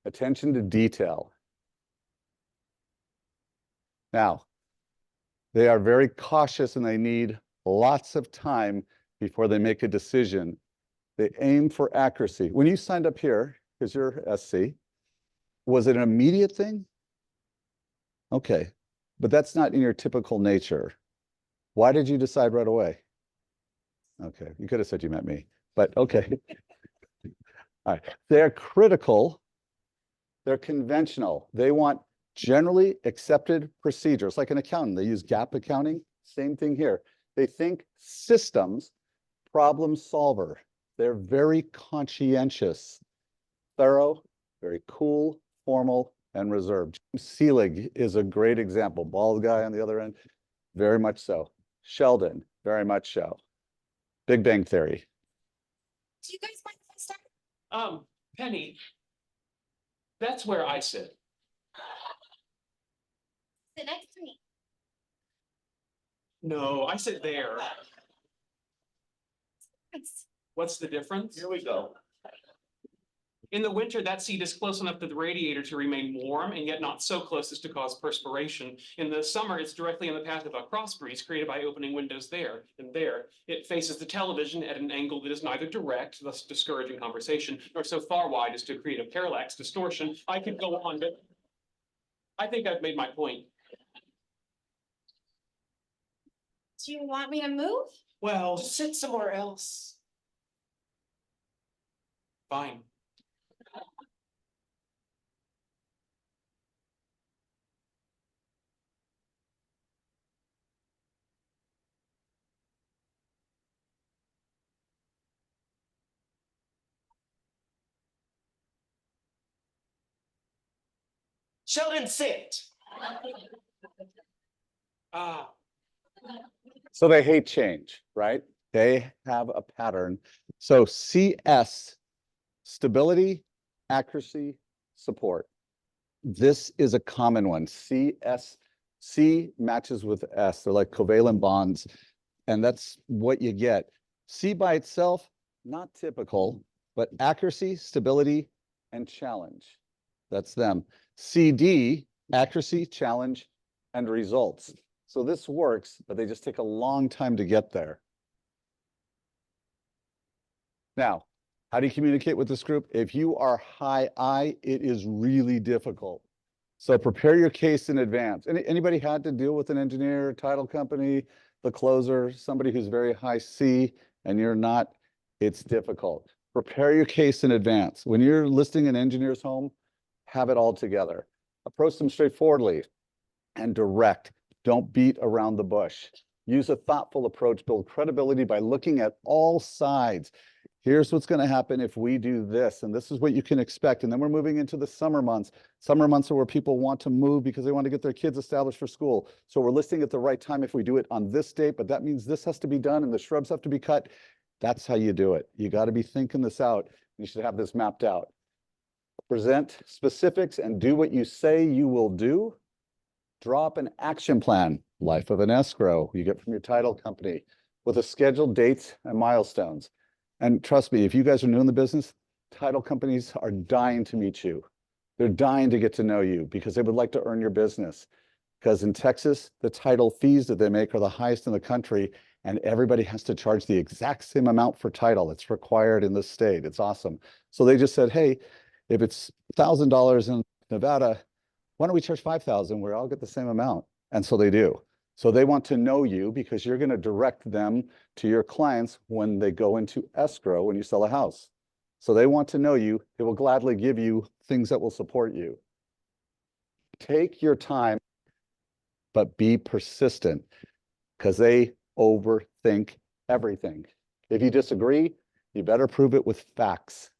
Attention to detail. Now, they are very cautious and they need lots of time before they make a decision. They aim for accuracy. When you signed up here, because you're SC, was it an immediate thing? Okay, but that's not in your typical nature. Why did you decide right away? Okay, you could have said you met me, but okay. All right, they're critical. They're conventional. They want generally accepted procedures, like an accountant. They use GAAP accounting. Same thing here. They think systems, problem solver. They're very conscientious, thorough, very cool, formal, and reserved. James Seelig is a great example. Bald guy on the other end, very much so. Sheldon, very much so. Big Bang Theory. Do you guys mind if I start? Penny, that's where I sit. Sit next to me. No, I sit there. Thanks. What's the difference? Here we go. In the winter, that seat is close enough to the radiator to remain warm and yet not so close as to cause perspiration. In the summer, it's directly in the path of a cross breeze created by opening windows there and there. It faces the television at an angle that is neither direct, thus discouraging conversation, nor so far wide as to create a parallax distortion. I could go on, but I think I've made my point. Do you want me to move? Well, sit somewhere else. Fine. Sheldon, sit. Ah, So they hate change, right? They have a pattern. So CS, stability, accuracy, support. This is a common one. CS, C matches with S. They're like covalent bonds. And that's what you get. C by itself, not typical, but accuracy, stability, and challenge. That's them. CD, accuracy, challenge, and results. So this works, but they just take a long time to get there. Now, how do you communicate with this group? If you are high I, it is really difficult. So prepare your case in advance. Anybody had to deal with an engineer, title company, the closer, somebody who's very high C and you're not? It's difficult. Prepare your case in advance. When you're listing an engineer's home, have it all together. Approach them straightforwardly and direct. Don't beat around the bush. Use a thoughtful approach, build credibility by looking at all sides. Here's what's going to happen if we do this, and this is what you can expect. And then we're moving into the summer months. Summer months are where people want to move because they want to get their kids established for school. So we're listing at the right time if we do it on this date, but that means this has to be done and the shrubs have to be cut. That's how you do it. You got to be thinking this out. You should have this mapped out. present specifics and do what you say you will do. Drop an action plan, life of an escrow you get from your title company with a scheduled dates and milestones. And trust me, if you guys are new in the business, title companies are dying to meet you. They're dying to get to know you because they would like to earn your business. Because in Texas, the title fees that they make are the highest in the country, and everybody has to charge the exact same amount for title. It's required in the state. It's awesome. So they just said, hey, if it's $1,000 in Nevada, why don't we charge $5,000 where I'll get the same amount? And so they do. So they want to know you because you're going to direct them to your clients when they go into escrow when you sell a house. So they want to know you. They will gladly give you things that will support you. Take your time, but be persistent because they overthink everything. If you disagree, you better prove it with facts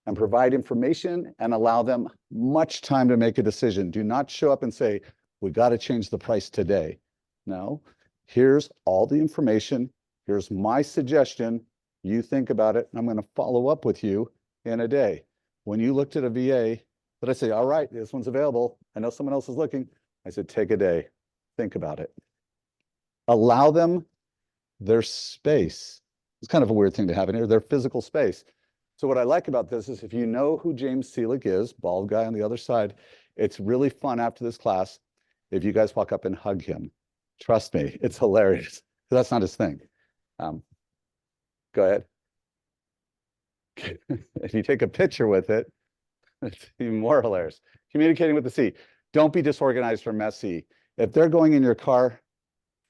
and provide information and allow them much time to make a decision. Do not show up and say, we got to change the price today. No, here's all the information. Here's my suggestion. You think about it, and I'm going to follow up with you in a day. When you looked at a VA, but I say, all right, this one's available. I know someone else is looking. I said, take a day. Think about it. Allow them their space. It's kind of a weird thing to have in here, their physical space. So what I like about this is if you know who James Seelig is, bald guy on the other side, it's really fun after this class if you guys walk up and hug him. Trust me, it's hilarious. That's not his thing. Go ahead. If you take a picture with it, it's even more hilarious. Communicating with the C. Don't be disorganized or messy. If they're going in your car,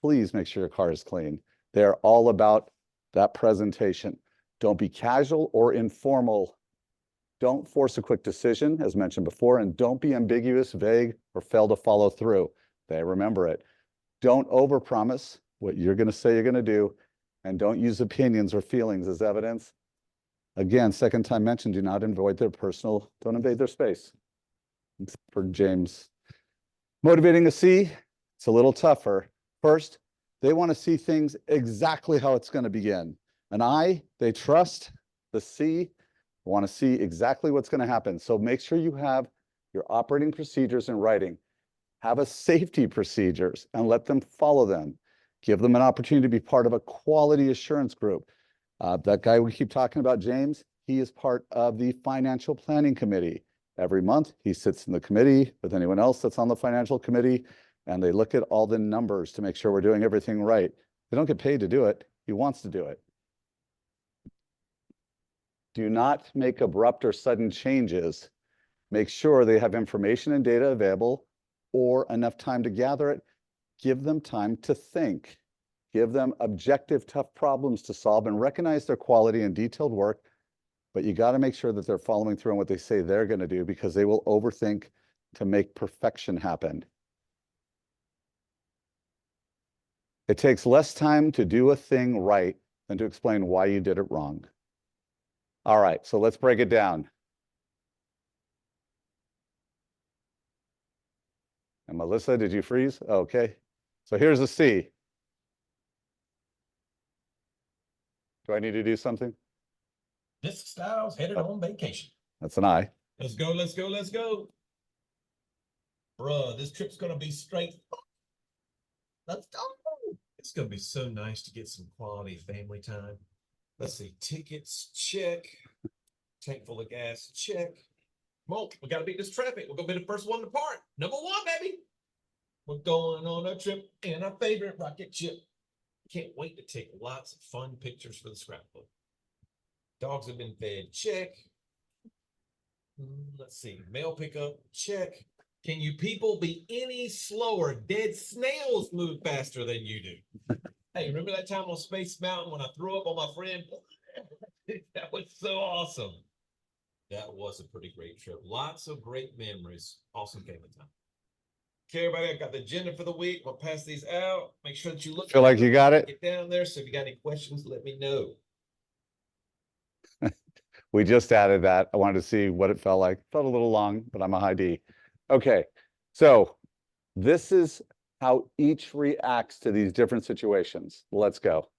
please make sure your car is clean. They're all about that presentation. Don't be casual or informal. Don't force a quick decision, as mentioned before, and don't be ambiguous, vague, or fail to follow through. They remember it. Don't overpromise what you're going to say you're going to do, and don't use opinions or feelings as evidence. Again, second time mentioned, do not invade their personal, don't invade their space. Except for James. Motivating a C, it's a little tougher. First, they want to see things exactly how it's going to begin. An I, they trust. The C, want to see exactly what's going to happen. So make sure you have your operating procedures in writing. Have a safety procedures and let them follow them. Give them an opportunity to be part of a quality assurance group. That guy we keep talking about, James, he is part of the financial planning committee. Every month, he sits in the committee with anyone else that's on the financial committee, and they look at all the numbers to make sure we're doing everything right. They don't get paid to do it. He wants to do it. Do not make abrupt or sudden changes. Make sure they have information and data available or enough time to gather it. Give them time to think. Give them objective, tough problems to solve and recognize their quality and detailed work. But you got to make sure that they're following through on what they say they're going to do because they will overthink to make perfection happen. It takes less time to do a thing right than to explain why you did it wrong. All right, so let's break it down. And Melissa, did you freeze? Okay. So here's a C. Do I need to do something? Disc Styles headed on vacation. That's an I. Let's go, let's go, let's go. Bruh, this trip's gonna be straight. Let's go. It's gonna be so nice to get some quality family time. Let's see, tickets, check. Tank full of gas, check. Come on, we gotta beat this traffic. We're gonna be the first one to park. #1, baby. We're going on a trip in our favorite rocket ship. Can't wait to take lots of fun pictures for the scrapbook. Dogs have been fed, check. Let's see, mail pickup, check. Can you people be any slower? Dead snails move faster than you do. Hey, remember that time on Space Mountain when I threw up on my friend? That was so awesome. That was a pretty great trip. Lots of great memories. Awesome family time. Okay, everybody, I've got the agenda for the week. We'll pass these out. Make sure that you look. Feel like you got it? Get down there. So if you got any questions, let me know. We just added that. I wanted to see what it felt like. Felt a little long, but I'm a high D. Okay, so this is how each reacts to these different situations. Let's go.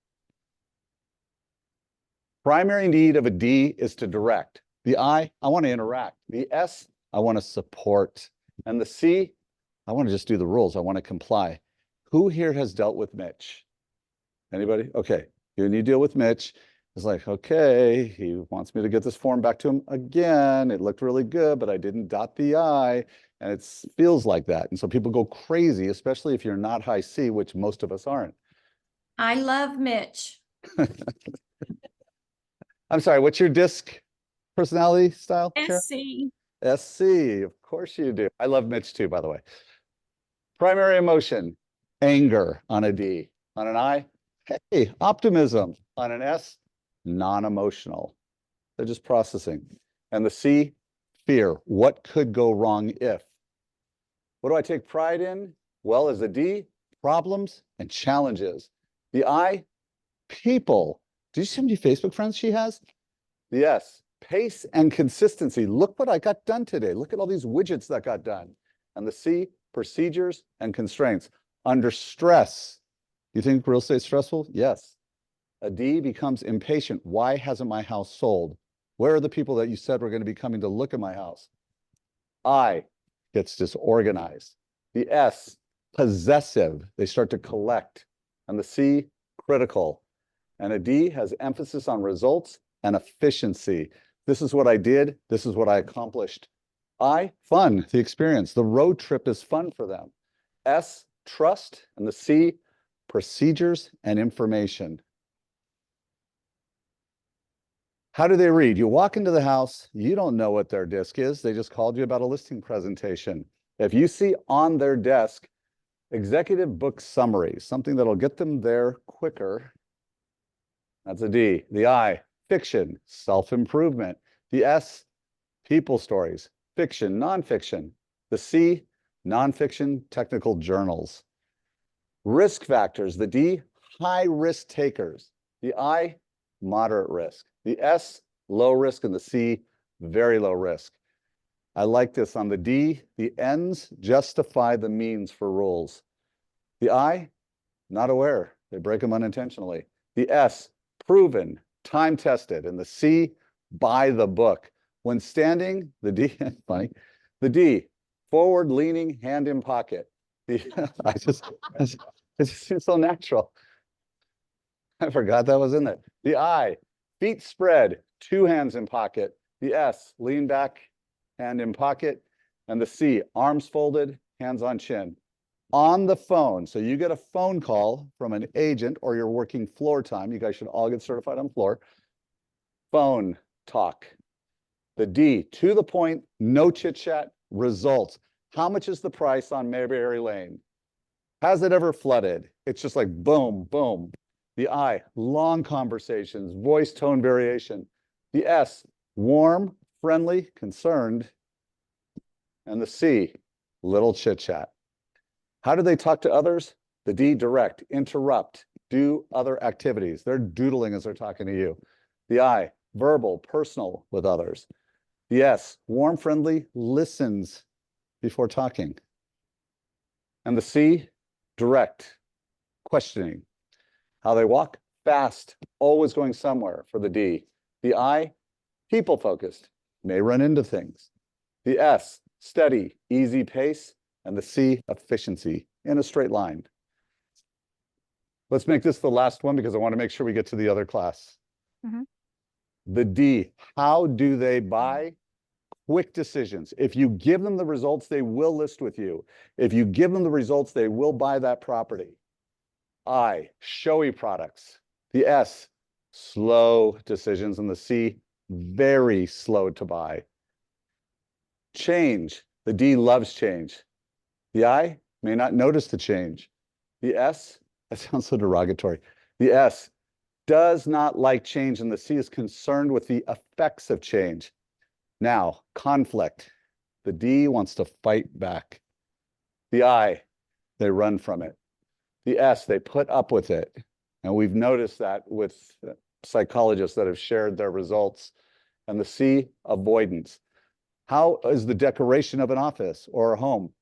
Primary need of a D is to direct. The I want to interact. The S, I want to support. And the C, I want to just do the rules. I want to comply. Who here has dealt with Mitch? Anybody? Okay. When you deal with Mitch, it's like, okay, he wants me to get this form back to him again. It looked really good, but I didn't dot the I. And it feels like that. And so people go crazy, especially if you're not high C, which most of us aren't. I love Mitch. I'm sorry, what's your disc personality style, Chair? SC. SC, of course you do. I love Mitch too, by the way. Primary emotion, anger on a D. On an I, hey, optimism. On an S, non-emotional. They're just processing. And the C, fear. What could go wrong if? What do I take pride in? Well, as a D, problems and challenges. The I, people. Do you see how many Facebook friends she has? The S, pace and consistency. Look what I got done today. Look at all these widgets that got done. And the C, procedures and constraints. Under stress. You think real estate stressful? Yes. A D becomes impatient. Why hasn't my house sold? Where are the people that you said were going to be coming to look at my house? I gets disorganized. The S, possessive. They start to collect. And the C, critical. And a D has emphasis on results and efficiency. This is what I did. This is what I accomplished. I, fun, the experience. The road trip is fun for them. S, trust. And the C, procedures and information. How do they read? You walk into the house, you don't know what their disc is. They just called you about a listing presentation. If you see on their desk, executive book summary, something that'll get them there quicker, that's a D. The I, fiction, self-improvement. The S, people stories, fiction, nonfiction. The C, nonfiction, technical journals. Risk factors. The D, high risk takers. The I, moderate risk. The S, low risk, and the C, very low risk. I like this on the D, the ends justify the means for rules. The I, not aware. They break them unintentionally. The S, proven, time tested. And the C, by the book. When standing, the D, funny, the D, forward leaning, hand in pocket. The, it just seems so natural. I forgot that was in there. The I, feet spread, two hands in pocket. The S, lean back, hand in pocket. And the C, arms folded, hands on chin. On the phone, so you get a phone call from an agent or you're working floor time. You guys should all get certified on floor. Phone talk. The D, to the point, no chit chat, results. How much is the price on Mayberry Lane? Has it ever flooded? It's just like boom, boom. The I, long conversations, voice tone variation. The S, warm, friendly, concerned. And the C, little chit chat. How do they talk to others? The D, direct, interrupt, do other activities. They're doodling as they're talking to you. The I, verbal, personal with others. The S, warm, friendly, listens before talking. And the C, direct, questioning. How they walk, fast, always going somewhere for the D. The I, people focused, may run into things. The S, steady, easy pace. And the C, efficiency, in a straight line. Let's make this the last one because I want to make sure we get to the other class. Mhm. The D, how do they buy? Quick decisions. If you give them the results, they will list with you. If you give them the results, they will buy that property. I, showy products. The S, slow decisions. And the C, very slow to buy. Change. The D loves change. The I may not notice the change. The S, that sounds so derogatory. The S does not like change, and the C is concerned with the effects of change. Now, conflict. The D wants to fight back. The I, they run from it. The S, they put up with it. And we've noticed that with psychologists that have shared their results. And the C, avoidance. How is the decoration of an office or a home?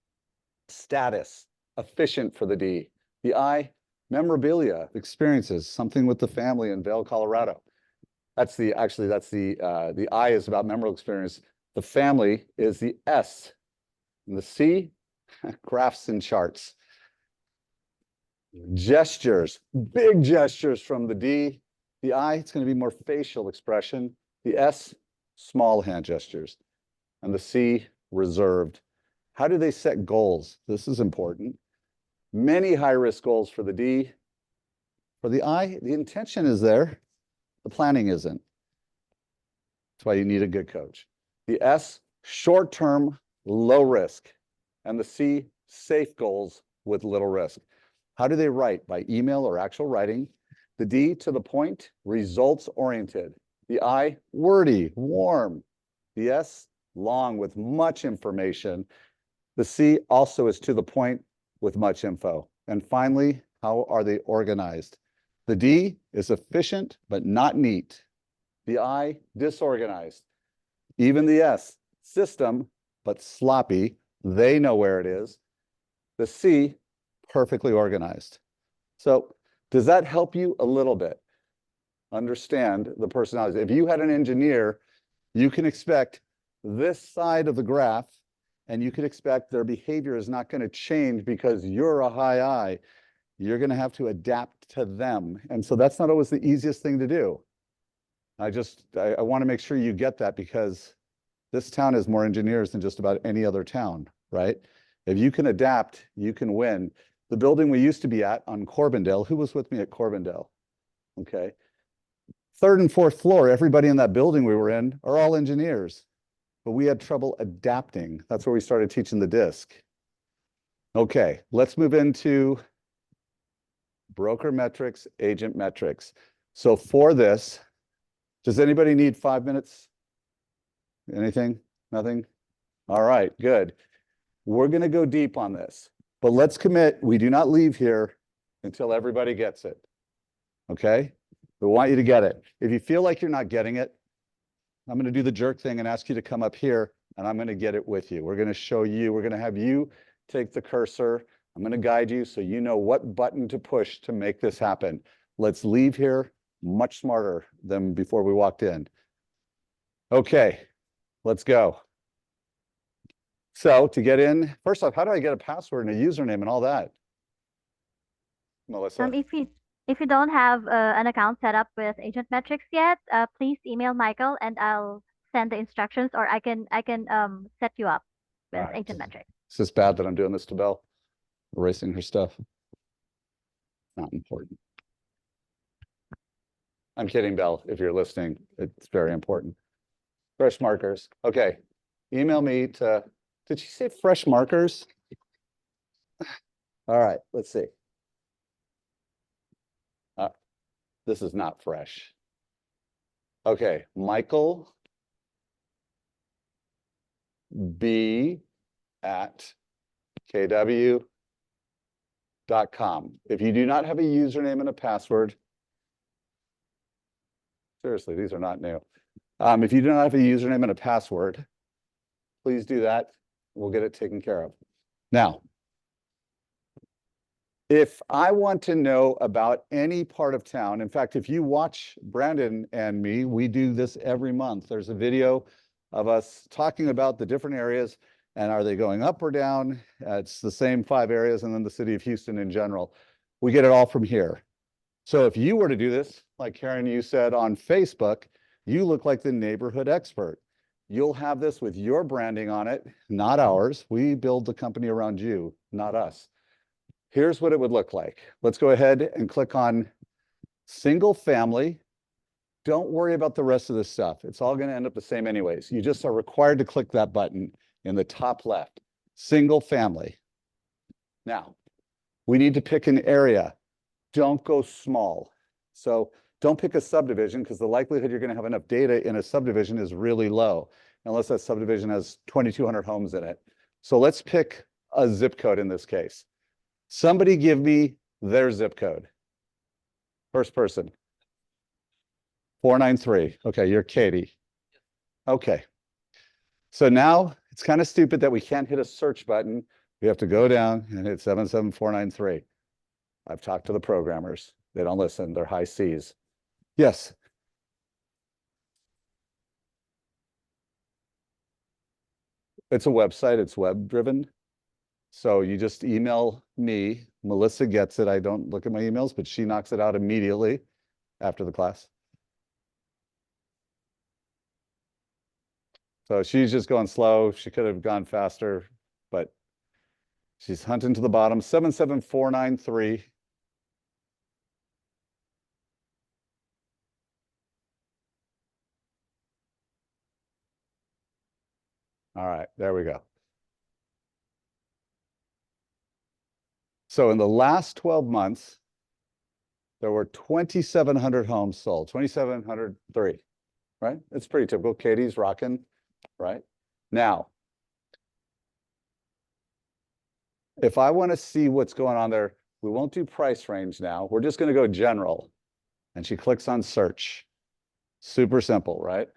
Status, efficient for the D. The I, memorabilia, experiences, something with the family in Vail, Colorado. That's the I is about memorable experience. The family is the S. And the C, graphs and charts. Gestures, big gestures from the D. The I, it's going to be more facial expression. The S, small hand gestures. And the C, reserved. How do they set goals? This is important. Many high-risk goals for the D. For the I, the intention is there. The planning isn't. That's why you need a good coach. The S, short-term, low risk. And the C, safe goals with little risk. How do they write? By email or actual writing. The D, to the point, results-oriented. The I, wordy, warm. The S, long with much information. The C also is to the point with much info. And finally, how are they organized? The D is efficient, but not neat. The I, disorganized. Even the S, system, but sloppy. They know where it is. The C, perfectly organized. So does that help you a little bit understand the personalities? If you had an engineer, you can expect this side of the graph, and you can expect their behavior is not going to change because you're a high I. You're going to have to adapt to them. And so that's not always the easiest thing to do. I want to make sure you get that, because this town has more engineers than just about any other town, right? If you can adapt, you can win. The building we used to be at on Corbindale, who was with me at Corbindale? Okay. 3rd and 4th floor, everybody in that building we were in are all engineers, but we had trouble adapting. That's where we started teaching the DISC. Okay, let's move into broker metrics, agent metrics. So for this, does anybody need 5 minutes? Anything? Nothing? All right, good. We're going to go deep on this, but let's commit. We do not leave here until everybody gets it. Okay? We want you to get it. If you feel like you're not getting it, I'm going to do the jerk thing and ask you to come up here, and I'm going to get it with you. We're going to show you, we're going to have you take the cursor. I'm going to guide you so you know what button to push to make this happen. Let's leave here much smarter than before we walked in. Okay, let's go. So to get in, first off, how do I get a password and a username and all that? Melissa? If you don't have an account set up with Agent Metrics yet, please email Michael and I'll send the instructions, or I can set you up with All right. Agent Metrics. Is this bad that I'm doing this to Belle? Erasing her stuff? Not important. I'm kidding, Belle, if you're listening. It's very important. Fresh markers. Okay. Email me to, did she say fresh markers? All right, let's see. This is not fresh. Okay, Michael B at kw.com. If you do not have a username and a password, seriously, these are not new. If you do not have a username and a password, please do that. We'll get it taken care of. Now, if I want to know about any part of town, in fact, if you watch Brandon and me, we do this every month. There's a video of us talking about the different areas and are they going up or down? It's the same 5 areas and then the city of Houston in general. We get it all from here. So if you were to do this, like Karen, you said on Facebook, you look like the neighborhood expert. You'll have this with your branding on it, not ours. We build the company around you, not us. Here's what it would look like. Let's go ahead and click on single family. Don't worry about the rest of this stuff. It's all going to end up the same anyways. You just are required to click that button in the top left, single family. Now, we need to pick an area. Don't go small. So don't pick a subdivision because the likelihood you're going to have enough data in a subdivision is really low, unless that subdivision has 2,200 homes in it. So let's pick a zip code in this case. Somebody give me their zip code. First person. 493. Okay, you're Katie. Okay. So now it's kind of stupid that we can't hit a search button. We have to go down and hit 77493. I've talked to the programmers. They don't listen. They're high C's. Yes. it's a website, it's web driven. So you just email me, Melissa gets it. I don't look at my emails, but she knocks it out immediately after the class. So she's just going slow. She could have gone faster, but she's hunting to the bottom. 77493. All right, there we go. So in the last 12 months, there were 2,700 homes sold, 2,703, right? It's pretty typical. Katie's rocking, right? Now, if I want to see what's going on there, we won't do price range now. We're just going to go general. And she clicks on search. Super simple, right?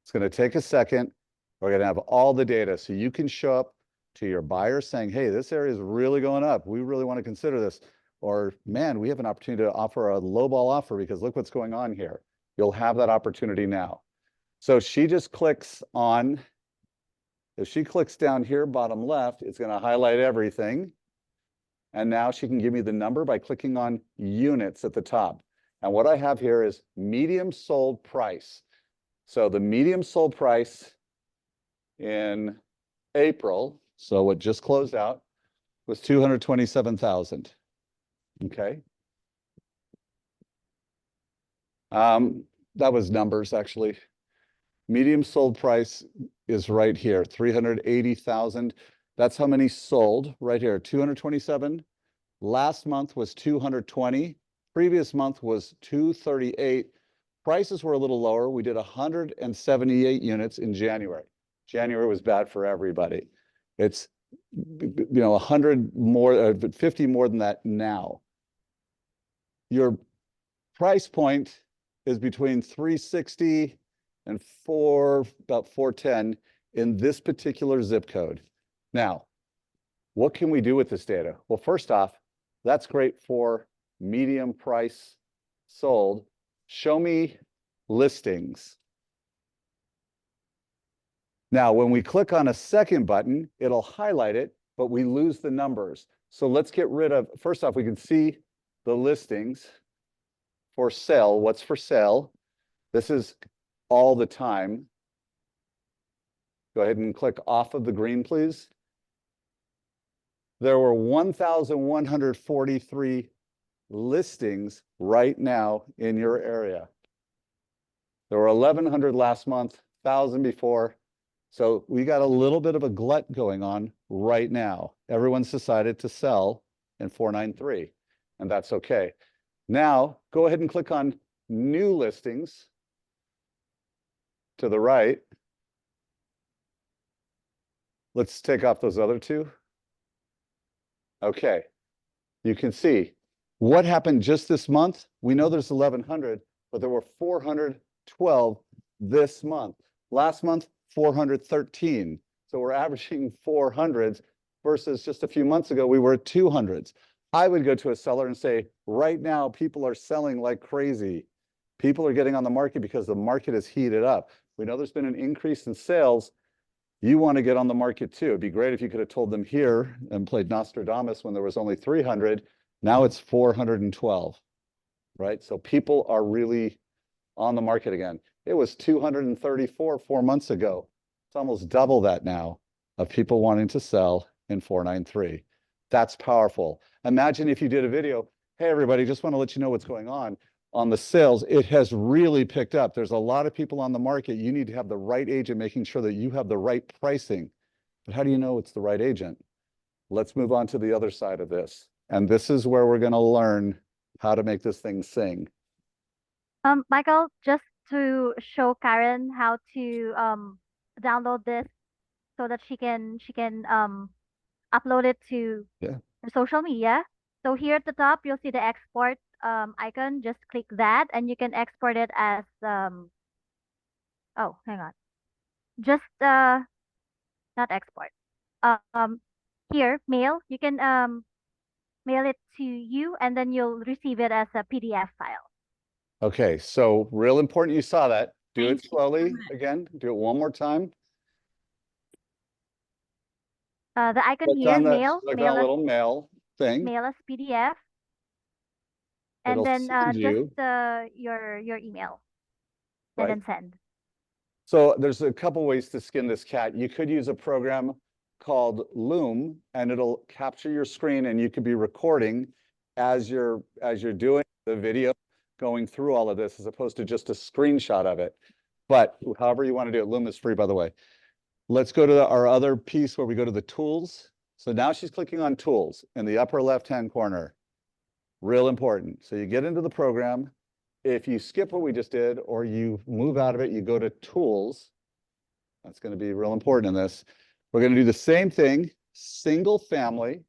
It's going to take a second. We're going to have all the data. So you can show up to your buyer saying, hey, this area is really going up. We really want to consider this. Or, man, we have an opportunity to offer a lowball offer because look what's going on here. You'll have that opportunity now. So she just clicks on, if she clicks down here, bottom left, it's going to highlight everything. And now she can give me the number by clicking on units at the top. And what I have here is medium sold price. So the medium sold price in April, so what just closed out, was 227,000. Okay. That was numbers actually. Medium sold price is right here, 380,000. That's how many sold right here, 227. Last month was 220. Previous month was 238. Prices were a little lower. We did 178 units in January. January was bad for everybody. It's, 100 more, 50 more than that now. Your price point is between 360 and about 410 in this particular zip code. Now, what can we do with this data? Well, first off, that's great for medium price sold. Show me listings. Now, when we click on a second button, it'll highlight it, but we lose the numbers. So let's get rid of, first off, we can see the listings for sale. What's for sale? This is all the time. Go ahead and click off of the green, please. There were 1,143 listings right now in your area. There were 1,100 last month, 1,000 before. So we got a little bit of a glut going on right now. Everyone's decided to sell in 493, and that's okay. Now, go ahead and click on new listings to the right. Let's take off those other two. Okay, you can see what happened just this month. We know there's 1,100, but there were 412 this month. Last month, 413. So we're averaging 400s versus just a few months ago, we were at 200s. I would go to a seller and say, right now, people are selling like crazy. People are getting on the market because the market is heated up. We know there's been an increase in sales. You want to get on the market too. It'd be great if you could have told them here and played Nostradamus when there was only 300. Now it's 412, right? So people are really on the market again. It was 234 4 months ago. It's almost double that now of people wanting to sell in 493. That's powerful. Imagine if you did a video, hey, everybody, just want to let you know what's going on the sales. It has really picked up. There's a lot of people on the market. You need to have the right agent making sure that you have the right pricing. But how do you know it's the right agent? Let's move on to the other side of this. And this is where we're going to learn how to make this thing sing. Michael, just to show Karen how to download this so that she can upload it to her social media. So here at the top, you'll see the export icon. Just click that and you can export it as oh, hang on. Just not export. Here, mail. You can mail it to you and then you'll receive it as a PDF file. Okay, so real important you saw that. Do Thank it you so slowly much. again. Do it one more time. The icon Click here, on the, mail, click on a little mail thing. mail as PDF. And It'll then send you, just your email right? and then send. So there's a couple ways to skin this cat. You could use a program called Loom, and it'll capture your screen, and you could be recording as you're doing the video, going through all of this, as opposed to just a screenshot of it. But however you want to do it, Loom is free, by the way. Let's go to our other piece where we go to the tools. So now she's clicking on tools in the upper left-hand corner. Real important. So you get into the program. If you skip what we just did, or you move out of it, you go to tools. That's going to be real important in this. We're going to do the same thing, single family.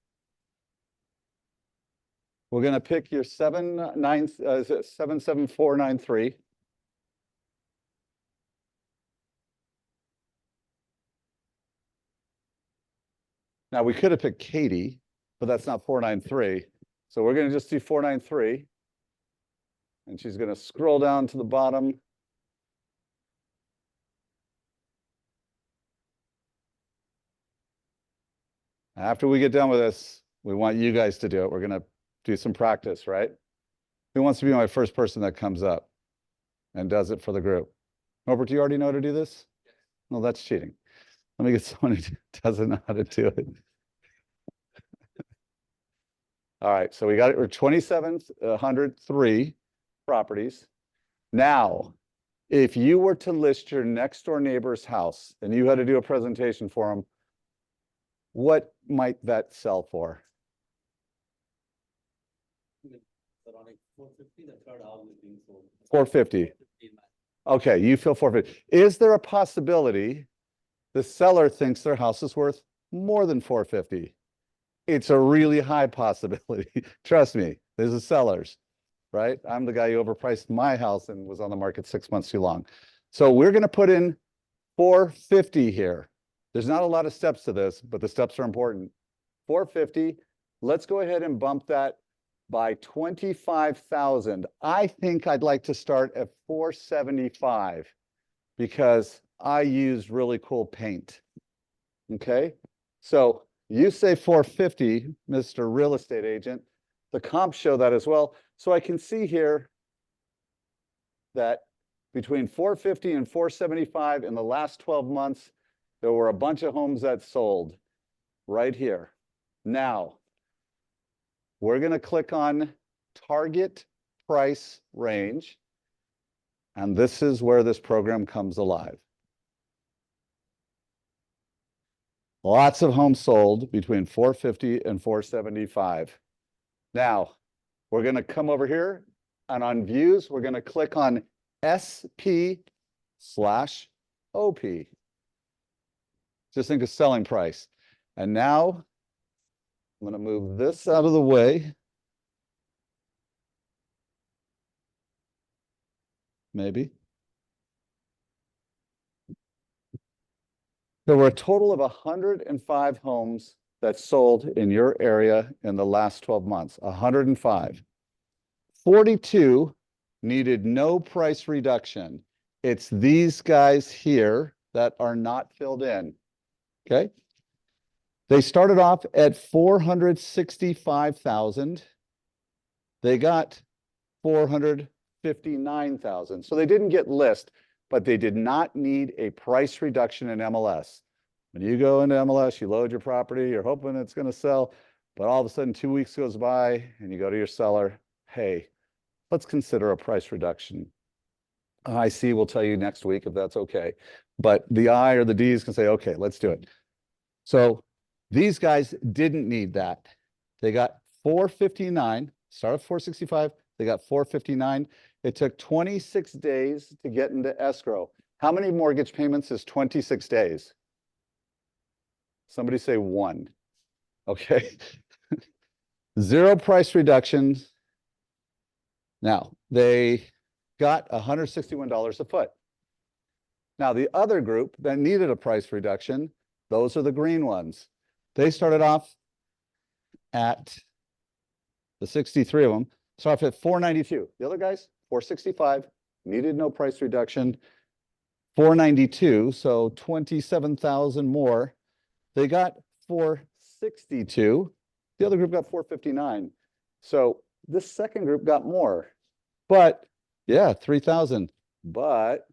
We're going to pick your 77493. Now we could have picked Katie, but that's not 493. So we're going to just do 493. And she's going to scroll down to the bottom. After we get done with this, we want you guys to do it. We're going to do some practice, right? Who wants to be my first person that comes up and does it for the group? Robert, do you already know how to do this? No, that's cheating. Let me get someone who doesn't know how to do it. All right, so we got it. We're 2,703 properties. Now, if you were to list your next door neighbor's house and you had to do a presentation for them, what might that sell for? 450. Okay, you feel 450. Is there a possibility the seller thinks their house is worth more than 450? It's a really high possibility. Trust me, there's a sellers, right? I'm the guy who overpriced my house and was on the market 6 months too long. So we're going to put in 450 here. There's not a lot of steps to this, but the steps are important. 450. Let's go ahead and bump that by 25,000. I think I'd like to start at 475 because I used really cool paint. Okay, so you say 450, Mr. Real Estate Agent. The comps show that as well. So I can see here that between 450 and 475 in the last 12 months, there were a bunch of homes that sold right here. Now, we're going to click on target price range. And this is where this program comes alive. Lots of homes sold between 450 and 475. Now, we're going to come over here and on views, we're going to click on SP/OP. Just think of selling price. And now I'm going to move this out of the way. Maybe. There were a total of 105 homes that sold in your area in the last 12 months, 105. 42 needed no price reduction. It's these guys here that are not filled in, okay? They started off at 465,000. They got 459,000. So they didn't get list, but they did not need a price reduction in MLS. When you go into MLS, you load your property, you're hoping it's going to sell, but all of a sudden 2 weeks goes by and you go to your seller, hey, let's consider a price reduction. IC will tell you next week if that's okay, but the I or the Ds can say, okay, let's do it. So these guys didn't need that. They got 459, started at 465, they got 459. It took 26 days to get into escrow. How many mortgage payments is 26 days? Somebody say 1. Okay. 0 price reductions. Now, they got $161 a foot. Now, the other group that needed a price reduction, those are the green ones. They started off at the 63 of them, start off at 492. The other guys, 465, needed no price reduction. 492, so 27,000 more. They got 462. The other group got 459. So this second group got more, but yeah, 3,000, but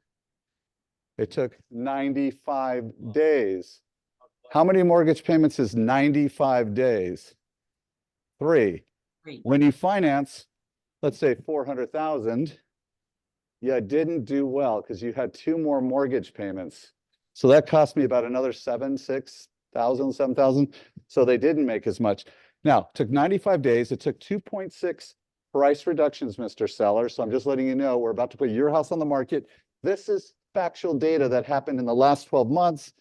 it took 95 days. How many mortgage payments is 95 days? 3. When you finance, let's say 400,000, you didn't do well because you had 2 more mortgage payments. So that cost me about another 7,000. So they didn't make as much. Now, it took 95 days. It took 2.6 price reductions, Mr. Seller. So I'm just letting you know, we're about to put your house on the market. This is factual data that happened in the last 12 months.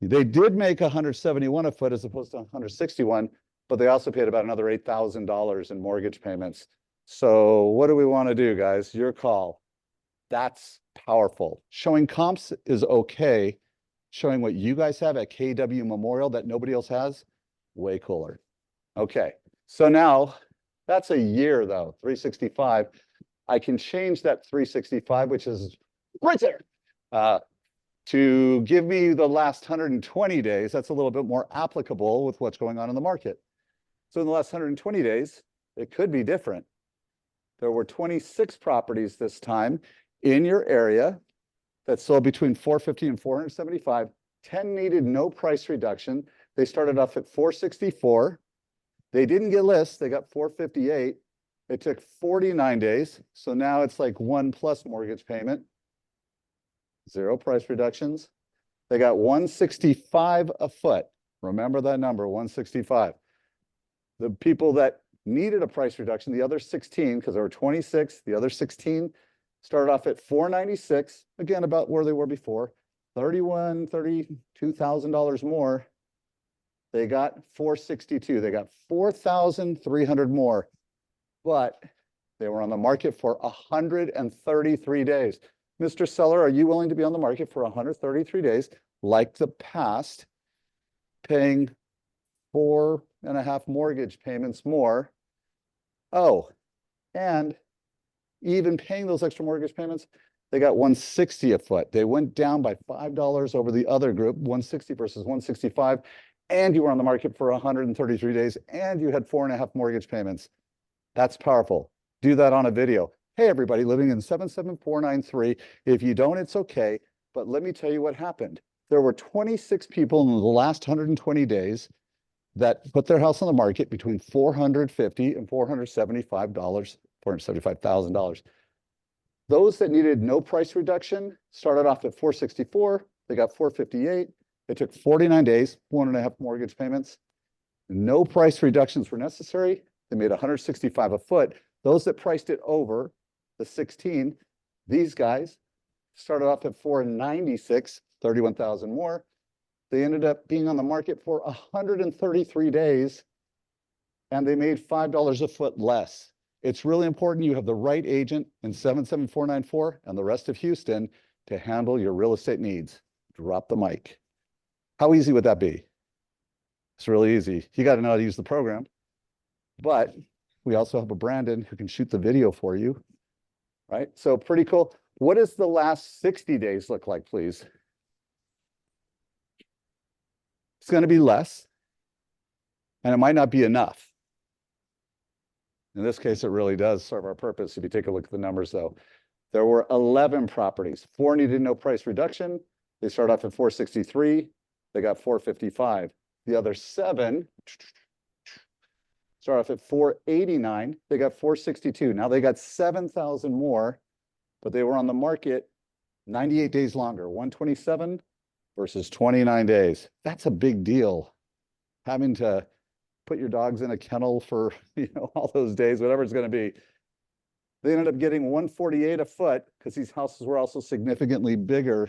They did make 171 a foot as opposed to 161, but they also paid about another $8,000 in mortgage payments. So what do we want to do, guys? Your call. That's powerful. Showing comps is okay. Showing what you guys have at KW Memorial that nobody else has, way cooler. Okay, so now that's a year though, 365. I can change that 365, which is right there, to give me the last 120 days. That's a little bit more applicable with what's going on in the market. So in the last 120 days, it could be different. There were 26 properties this time in your area that sold between 450 and 475. 10 needed no price reduction. They started off at 464. They didn't get lists. They got 458. It took 49 days. So now it's like 1+ mortgage payment. 0 price reductions. They got 165 a foot. Remember that number, 165. The people that needed a price reduction, the other 16, because there were 26, the other 16 started off at 496, again, about where they were before, $32,000 more. They got 462. They got 4,300 more, but they were on the market for 133 days. Mr. Seller, are you willing to be on the market for 133 days, like the past, paying 4.5 mortgage payments more? Oh, and even paying those extra mortgage payments, they got 160 a foot. They went down by $5 over the other group, 160 versus 165, and you were on the market for 133 days, and you had 4.5 mortgage payments. That's powerful. Do that on a video. Hey, everybody living in 77493. If you don't, it's okay. But let me tell you what happened. There were 26 people in the last 120 days that put their house on the market between $450 and $475,000. Those that needed no price reduction started off at 464. They got 458. It took 49 days, 1.5 mortgage payments. No price reductions were necessary. They made 165 a foot. Those that priced it over the 16, these guys started off at 496, 31,000 more. They ended up being on the market for 133 days, and they made $5 a foot less. It's really important you have the right agent in 77494 and the rest of Houston to handle your real estate needs. Drop the mic. How easy would that be? It's really easy. You got to know how to use the program. But we also have a Brandon who can shoot the video for you, right? So pretty cool. What does the last 60 days look like, please? It's going to be less, and it might not be enough. In this case, it really does serve our purpose. If you take a look at the numbers, though, there were 11 properties. 4 needed no price reduction. They start off at 463. They got 455. The other 7 start off at 489. They got 462. Now they got 7,000 more, but they were on the market 98 days longer, 127 versus 29 days. That's a big deal. Having to put your dogs in a kennel for, all those days, whatever it's going to be. They ended up getting 148 a foot because these houses were also significantly bigger.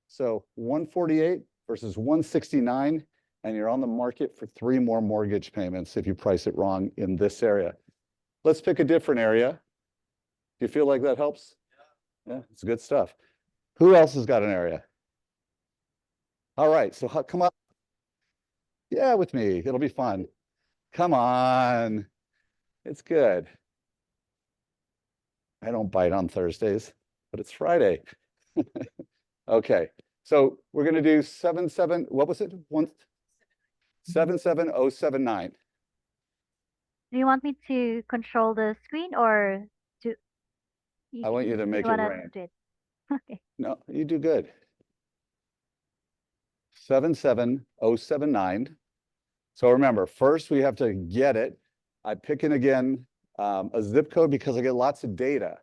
So 148 versus 169, and you're on the market for 3 more mortgage payments if you price it wrong in this area. Let's pick a different area. Do you feel like that helps? Yeah, it's good stuff. Who else has got an area? All right, so come up. Yeah, with me. It'll be fun. Come on. It's good. I don't bite on Thursdays, but it's Friday. Okay, so we're going to do 77. What was it? 77079. Do you want me to control the screen or to? I want you to make it wanna rain. do it? Okay. No, you do good. 77079. So remember, first we have to get it. I pick in again a zip code because I get lots of data.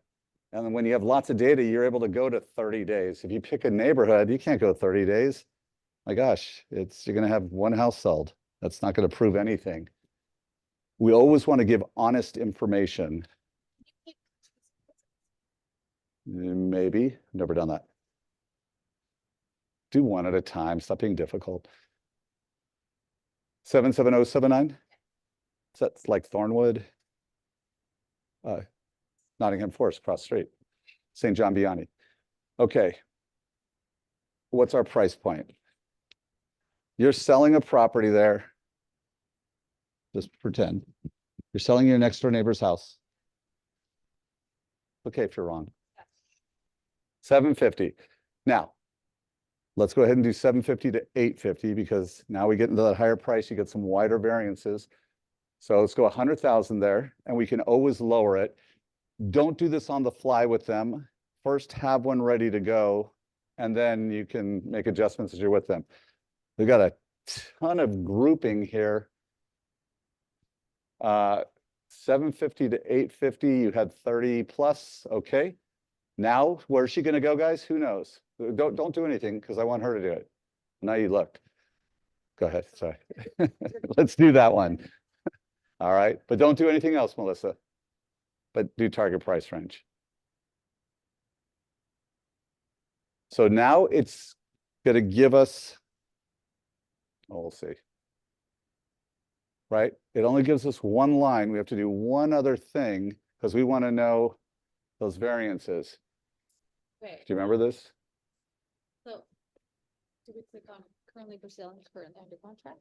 And then when you have lots of data, you're able to go to 30 days. If you pick a neighborhood, you can't go 30 days. My gosh, you're gonna have one house sold. That's not gonna prove anything. We always want to give honest information. Maybe, never done that. Do one at a time, stop being difficult. 77079? So that's like Thornwood. Nottingham Forest, across the street. St. John Vianney. Okay. What's our price point? You're selling a property there. Just pretend. You're selling your next door neighbor's house. Okay, if you're wrong. 750. Now, let's go ahead and do 750 to 850 because now we get into that higher price, you get some wider variances. So let's go 100,000 there and we can always lower it. Don't do this on the fly with them. First have one ready to go and then you can make adjustments as you're with them. We've got a ton of grouping here. 750 to 850, you had 30 plus, okay. Now, where's she gonna go, guys? Who knows? Don't do anything because I want her to do it. Now you looked. Go ahead, sorry. Let's do that one. All right, but don't do anything else, Melissa. But do target price range. So now it's gonna give us, oh, we'll see. Right? It only gives us one line. We have to do one other thing because we want to know those variances. Okay, Do you remember this? so do we click on currently for sale and currently under contract?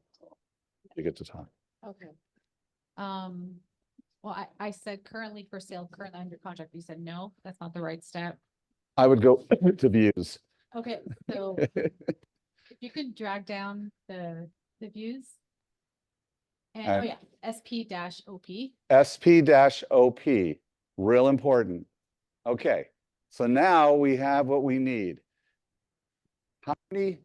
You get to talk. Okay. Well, I said currently for sale, currently under contract. You said no, that's not the right step. I would go to views. Okay, so if you can drag down the views. And, oh yeah, SP-OP. SP-OP, real important. Okay, so now we have what we need. How many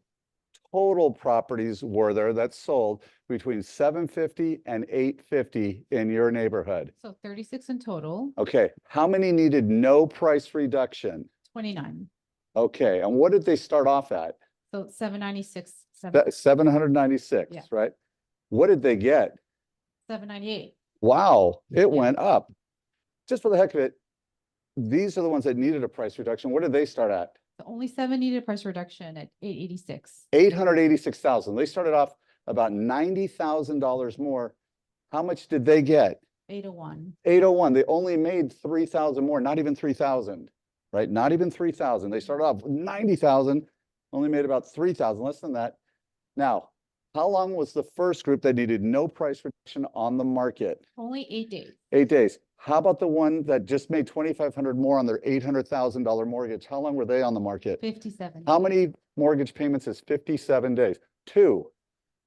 total properties were there that sold between 750 and 850 in your neighborhood? So 36 in total, Okay, how many needed no price reduction? 29. Okay, and what did they start off at? So 796, 796, Yeah. right? What did they get? 798. Wow, it Yeah. went up. Just for the heck of it, these are the ones that needed a price reduction. What did they start at? The only 7 needed price reduction at 886. 886,000. They started off about $90,000 more. How much did they get? 801. 801. They only made 3,000 more, not even 3,000, right? Not even 3,000. They started off with 90,000, only made about 3,000, less than that. Now, how long was the first group that needed no price reduction on the market? Only 8 days. 8 days. How about the one that just made 2,500 more on their $800,000 mortgage? How long were they on the market? 57. How many mortgage payments is 57 days? 2.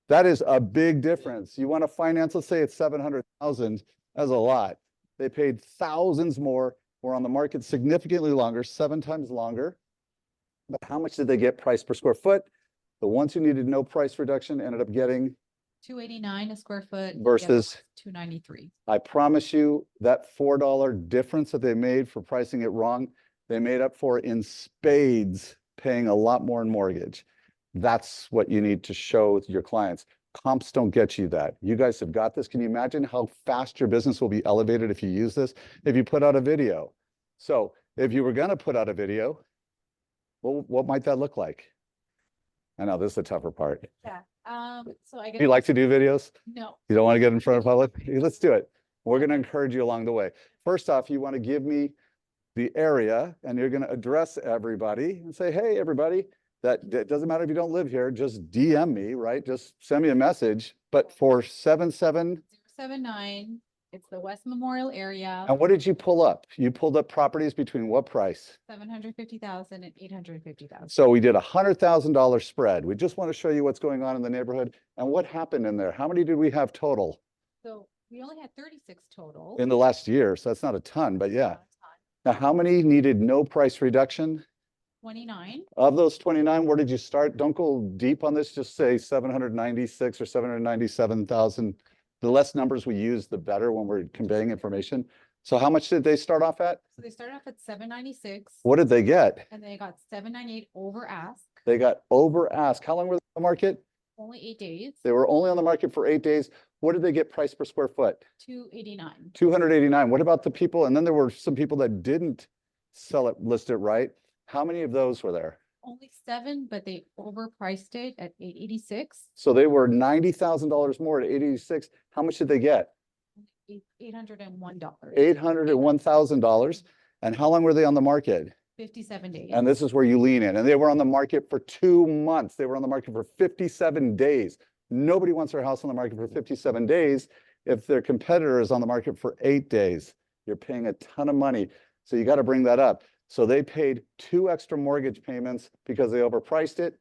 That is a big difference. You want to finance, let's say it's 700,000, that's a lot. They paid thousands more, were on the market significantly longer, 7 times longer. But how much did they get price per square foot? The ones who needed no price reduction ended up getting, 289 a square foot. Versus- 293. I promise you, that $4 difference that they made for pricing it wrong, they made up for in spades, paying a lot more in mortgage. That's what you need to show your clients. Comps don't get you that. You guys have got this. Can you imagine how fast your business will be elevated if you use this? If you put out a video. So if you were going to put out a video, well, what might that look like? I know this is the tougher part. Yeah. So I guess. You like to do videos? No. You don't want to get in front of public? Let's do it. We're going to encourage you along the way. First off, you want to give me the area and you're going to address everybody and say, hey, everybody, that doesn't matter if you don't live here, just DM me, right? Just send me a message. But for 079 It's the West Memorial area, And what did you pull up? You pulled up properties between what price? 750,000 and 850,000. So we did $100,000 spread. We just want to show you what's going on in the neighborhood and what happened in there. How many did we have total So we only had 36 total. in the last year? So that's not a ton, but yeah. That's fine. Now, how many needed no price reduction? 29. Of those 29, where did you start? Don't go deep on this, just say 796 or 797,000. The less numbers we use, the better when we're conveying information. So how much did they start off at? So they started off at 796. What did they get? And they got 798 over ask, They got over ask. How long were they on the market? only 8 days, They were only on the market for 8 days. What did they get price per square foot? 289. 289. What about the people? And then there were some people that didn't sell it, list it right. How many of those were there? Only 7, but they overpriced it at 886. So they were $90,000 more at 886. How much did they get? $801. $801,000. And how long were they on the market? 57 days. And this is where you lean in. And they were on the market for 2 months. They were on the market for 57 days. Nobody wants their house on the market for 57 days. If their competitor is on the market for 8 days, you're paying a ton of money. So you got to bring that up. So they paid 2 extra mortgage payments because they overpriced it,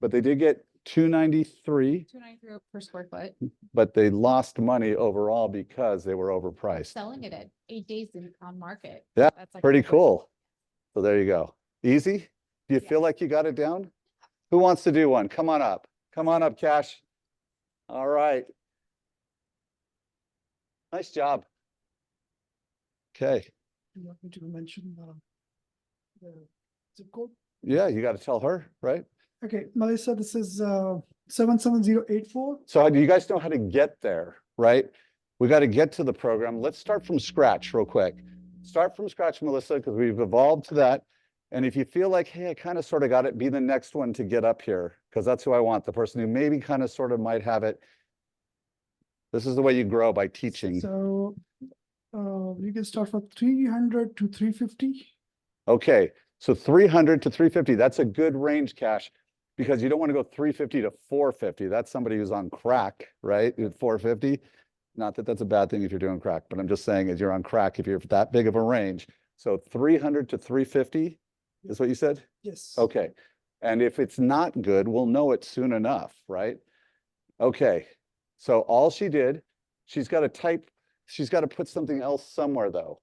but they did get 293, 293 per square foot. but they lost money overall because they were overpriced. Selling it at 8 days on market. Yeah, That's like pretty over- cool. So there you go. Easy? Do you feel like you got it down? Who wants to do one? Come on up. Come on up, Cash. All right. Nice job. Okay. You want me to mention the zip code? Yeah, you got to tell her, right? Okay, Melissa, this is 77084. So do you guys know how to get there, right? We got to get to the program. Let's start from scratch real quick. Start from scratch, Melissa, because we've evolved to that. And if you feel like, hey, I kind of sort of got it, be the next one to get up here, because that's who I want, the person who maybe kind of sort of might have it. This is the way you grow, by teaching. So you can start from 300 to 350. Okay, so 300 to 350, that's a good range, Cash, because you don't want to go 350 to 450. That's somebody who's on crack, right? At 450. Not that that's a bad thing if you're doing crack, but I'm just saying is you're on crack if you're that big of a range. So 300 to 350 is what you said? Yes. Okay. And if it's not good, we'll know it soon enough, right? Okay. So all she did, she's got to type, she's got to put something else somewhere though.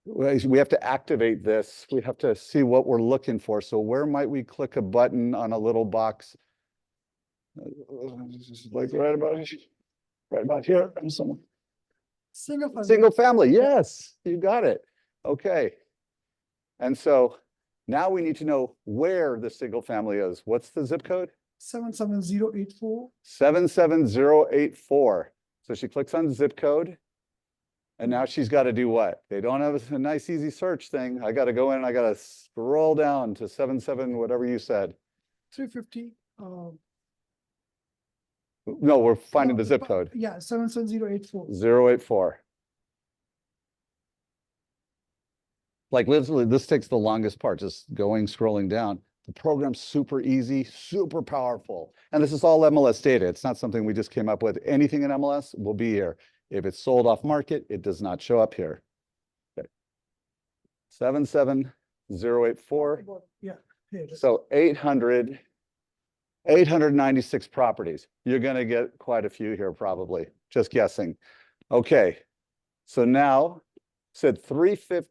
We have to activate this. We have to see what we're looking for. So where might we click a button on a little box? Like right about here. I'm somewhere. Single family. Single family, yes, you got it. Okay. And so now we need to know where the single family is. What's the zip code? 77084. 77084. So she clicks on zip code. And now she's got to do what? They don't have a nice easy search thing. I got to go in, I got to scroll down to 77, whatever you said. 350. No, we're finding no, the zip but- code. Yeah, 77084. 084. Like literally, this takes the longest part, just going, scrolling down. The program's super easy, super powerful. And this is all MLS data. It's not something we just came up with. Anything in MLS will be here. If it's sold off market, it does not show up here. Okay. 77084. Yeah, here it is. So 896 properties. You're going to get quite a few here probably, just guessing. Okay. So now said 300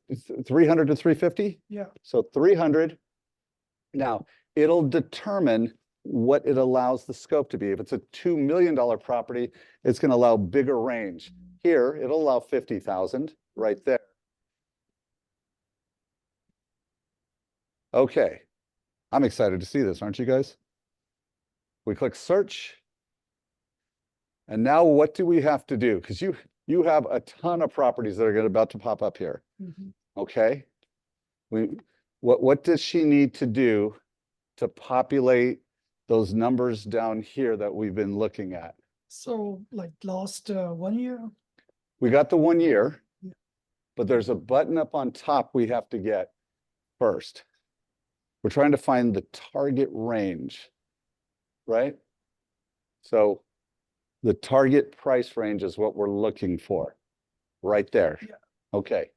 to 350. Yeah, So 300. Now it'll determine what it allows the scope to be. If it's a $2 million property, it's going to allow bigger range. Here, it'll allow 50,000 right there. Okay. I'm excited to see this, aren't you guys? We click search. And now what do we have to do? Because you have a ton of properties that are about to pop up here. mhm. Okay. What does she need to do to populate those numbers down here that we've been looking at? So like last 1 year. We got the 1 year, Yeah. but there's a button up on top we have to get first. We're trying to find the target range, right? So The target price range is what we're looking for, right there. Yeah. Okay.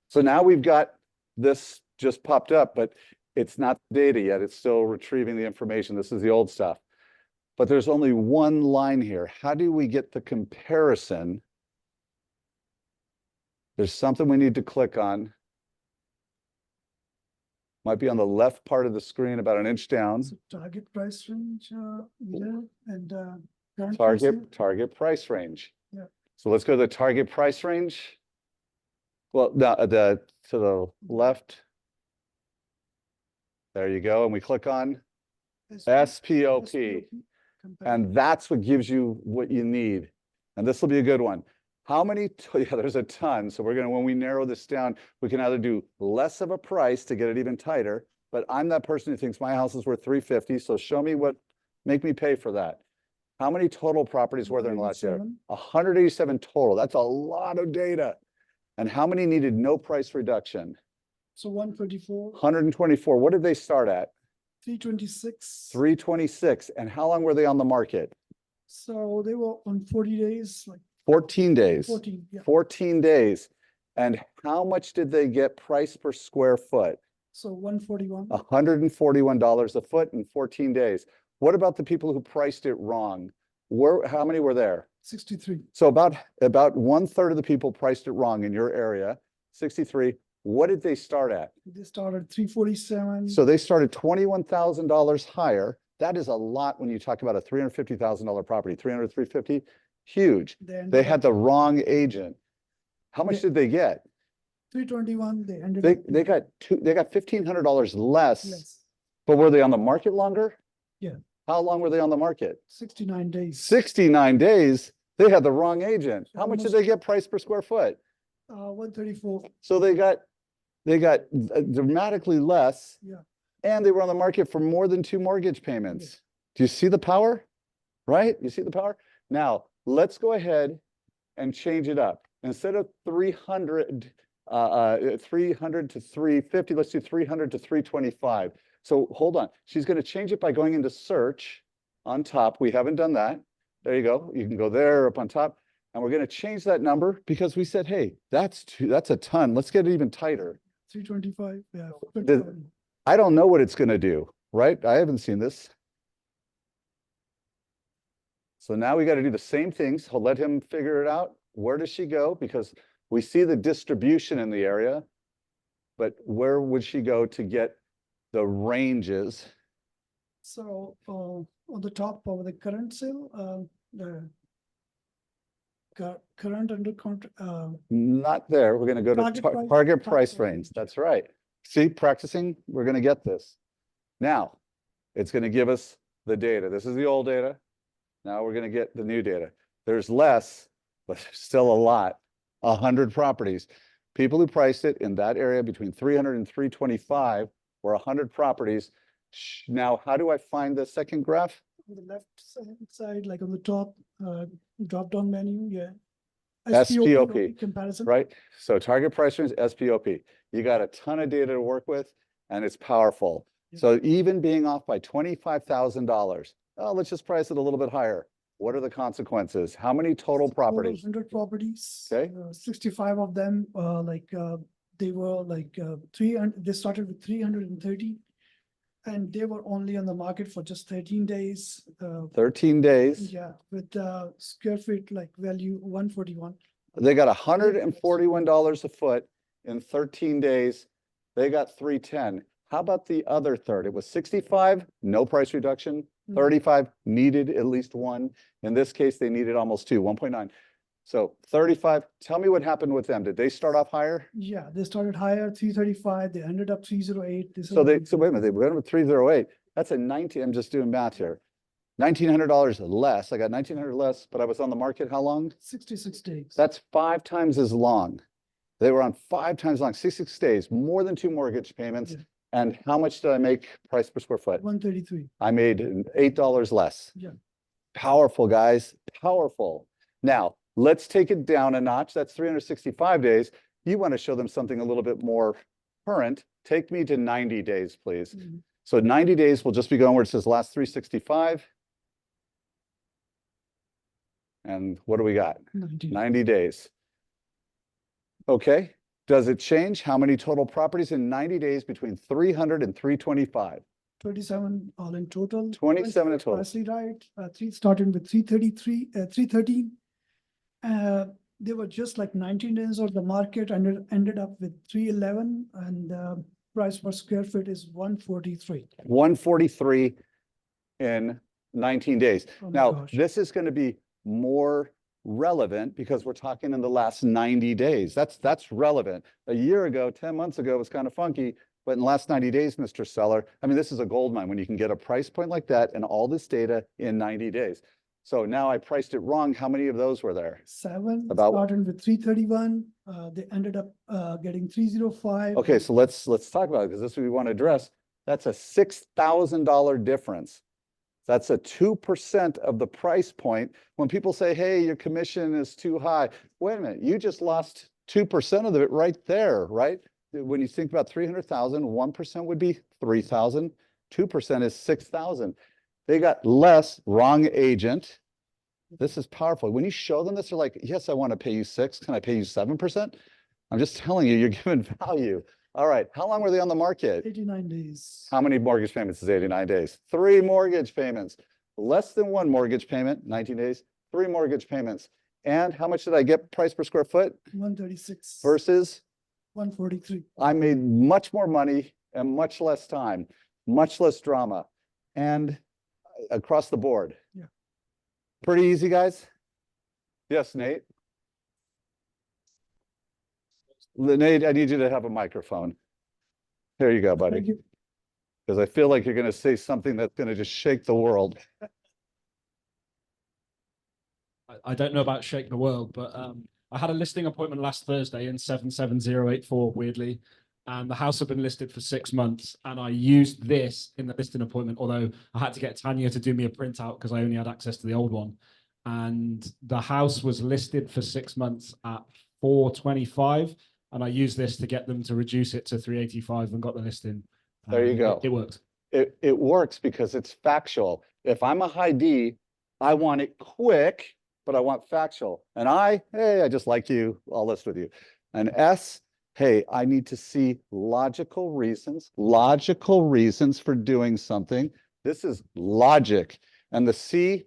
So now we've got this just popped up, but it's not data yet. It's still retrieving the information. This is the old stuff. But there's only one line here. How do we get the comparison? There's something we need to click on. Might be on the left part of the screen, about an inch down. So target price range, yeah, and current pricing. Target price range. Yeah. So let's go to the target price range. Well, no, to the left. There you go. And we click on SPOP. compare. And that's what gives you what you need. And this will be a good one. How many, yeah, there's a ton. So we're gonna, when we narrow this down, we can either do less of a price to get it even tighter, but I'm that person who thinks my house is worth 350. So show me what, make me pay for that. How many total properties were there in the last year? 187 total. That's a lot of data. And how many needed no price reduction? So 124, 124. What did they start at? 326. 326. And how long were they on the market? So they were on 40 days, like 14 days. 14, yeah. 14 days. And how much did they get price per square foot? So 141. $141 a foot in 14 days. What about the people who priced it wrong? How many were there? 63. So about 1/3 of the people priced it wrong in your area, 63. What did they start at? They started 347. So they started $21,000 higher. That is a lot when you talk about a $350,000 property, 300, 350, huge. Then They had the wrong agent. How much Yeah. did they get? 321. They ended They, up they got $1,500 less, less. but were they on the market longer? Yeah. How long were they on the market? 69 days. 69 days. They had the wrong agent. So How much did almost- they get price per square foot? 134. So they got dramatically less. Yeah. And they were on the market for more than 2 mortgage payments. Do you see the power? Right? You see the power? Now, let's go ahead and change it up. Instead of 300 to 350, let's do 300 to 325. So hold on. She's going to change it by going into search on top. We haven't done that. There you go. You can go there up on top. And we're going to change that number because we said, hey, that's a ton. Let's get it even tighter. 325. Yeah. I don't know what it's going to do, right? I haven't seen this. So now we got to do the same things. I'll let him figure it out. Where does she go? Because we see the distribution in the area, but where would she go to get the ranges? So on the top of the current sale, the current under contract, Not there. We're going to go to target price range. That's right. See, practicing, we're going to get this. Now, it's going to give us the data. This is the old data. Now we're going to get the new data. There's less, but there's still a lot. 100 properties. People who priced it in that area between 300 and 325 were 100 properties. Now, how do I find the second graph? on the left side, like on the top, drop down menu, yeah. SPOP, comparison. Right? So target price range, SPOP. You got a ton of data to work with and it's powerful. Yeah. So even being off by $25,000, let's just price it a little bit higher. What are the consequences? How many total properties? 100 properties. Okay. 65 of them, they were like 300, they started with 330. And they were only on the market for just 13 days. 13 days. Yeah, with square feet like value 141. They got $141 a foot in 13 days. They got 310. How about the other third? It was 65, no price reduction. 35 needed at least one. In this case, they needed almost two, 1.9. So 35, tell me what happened with them. Did they start off higher? Yeah, they started higher, 335, they ended up 308. This is So wait a minute, they went with 308. That's a 19, I'm just doing math here. $1,900 less. I got 1,900 less, but I was on the market how long? 66 days. That's 5 times as long. They were on 5 times long, 66 days, more than 2 mortgage payments. Yeah. And how much did I make price per square foot? 133. I made $8 less. Yeah. Powerful, guys, powerful. Now, let's take it down a notch. That's 365 days. You want to show them something a little bit more current. Take me to 90 days, please. Mhm. So 90 days, we'll just be going where it says last 365. And what do we got? 90. 90 days. Okay, does it change how many total properties in 90 days between 300 and 325? 27 all in total. 27 in total. Precisely right. Starting with 333, 313. They were just like 19 days on the market and it ended up with 311 and the price per square foot is 143. 143 in 19 days. Oh my Now, gosh. this is going to be more relevant because we're talking in the last 90 days. That's relevant. A year ago, 10 months ago, it was kind of funky, but in the last 90 days, Mr. Seller, I mean, this is a gold mine when you can get a price point like that and all this data in 90 days. So now I priced it wrong. How many of those were there? 7, About- starting with 331. They ended up getting 305. Okay, so let's talk about it because this is what we want to address. That's a $6,000 difference. That's a 2% of the price point. When people say, hey, your commission is too high, wait a minute, you just lost 2% of it right there, right? When you think about 300,000, 1% would be 3,000, 2% is 6,000. They got less, wrong agent. This is powerful. When you show them this, they're like, yes, I want to pay you 6. Can I pay you 7%? I'm just telling you, you're giving value. All right. How long were they on the market? 89 days. How many mortgage payments is 89 days? 3 mortgage payments. Less than 1 mortgage payment, 19 days, 3 mortgage payments. And how much did I get price per square foot 136. versus 143. I made much more money and much less time, much less drama, and across the board. Yeah. Pretty easy, guys? Yes, Nate? Nate, I need you to have a microphone. Here you go, buddy. Thank you. Because I feel like you're going to say something that's going to just shake the world. I don't know about shake the world, but I had a listing appointment last Thursday in 77084, weirdly, and the house had been listed for 6 months, and I used this in the listing appointment, although I had to get Tanya to do me a printout because I only had access to the old one. And the house was listed for 6 months at 425, and I used this to get them to reduce it to 385 and got the listing. There you go. It worked. It works because it's factual. If I'm a high D, I want it quick, but I want factual. And hey, I just like you, I'll list with you. And S, hey, I need to see logical reasons for doing something. This is logic. And the C,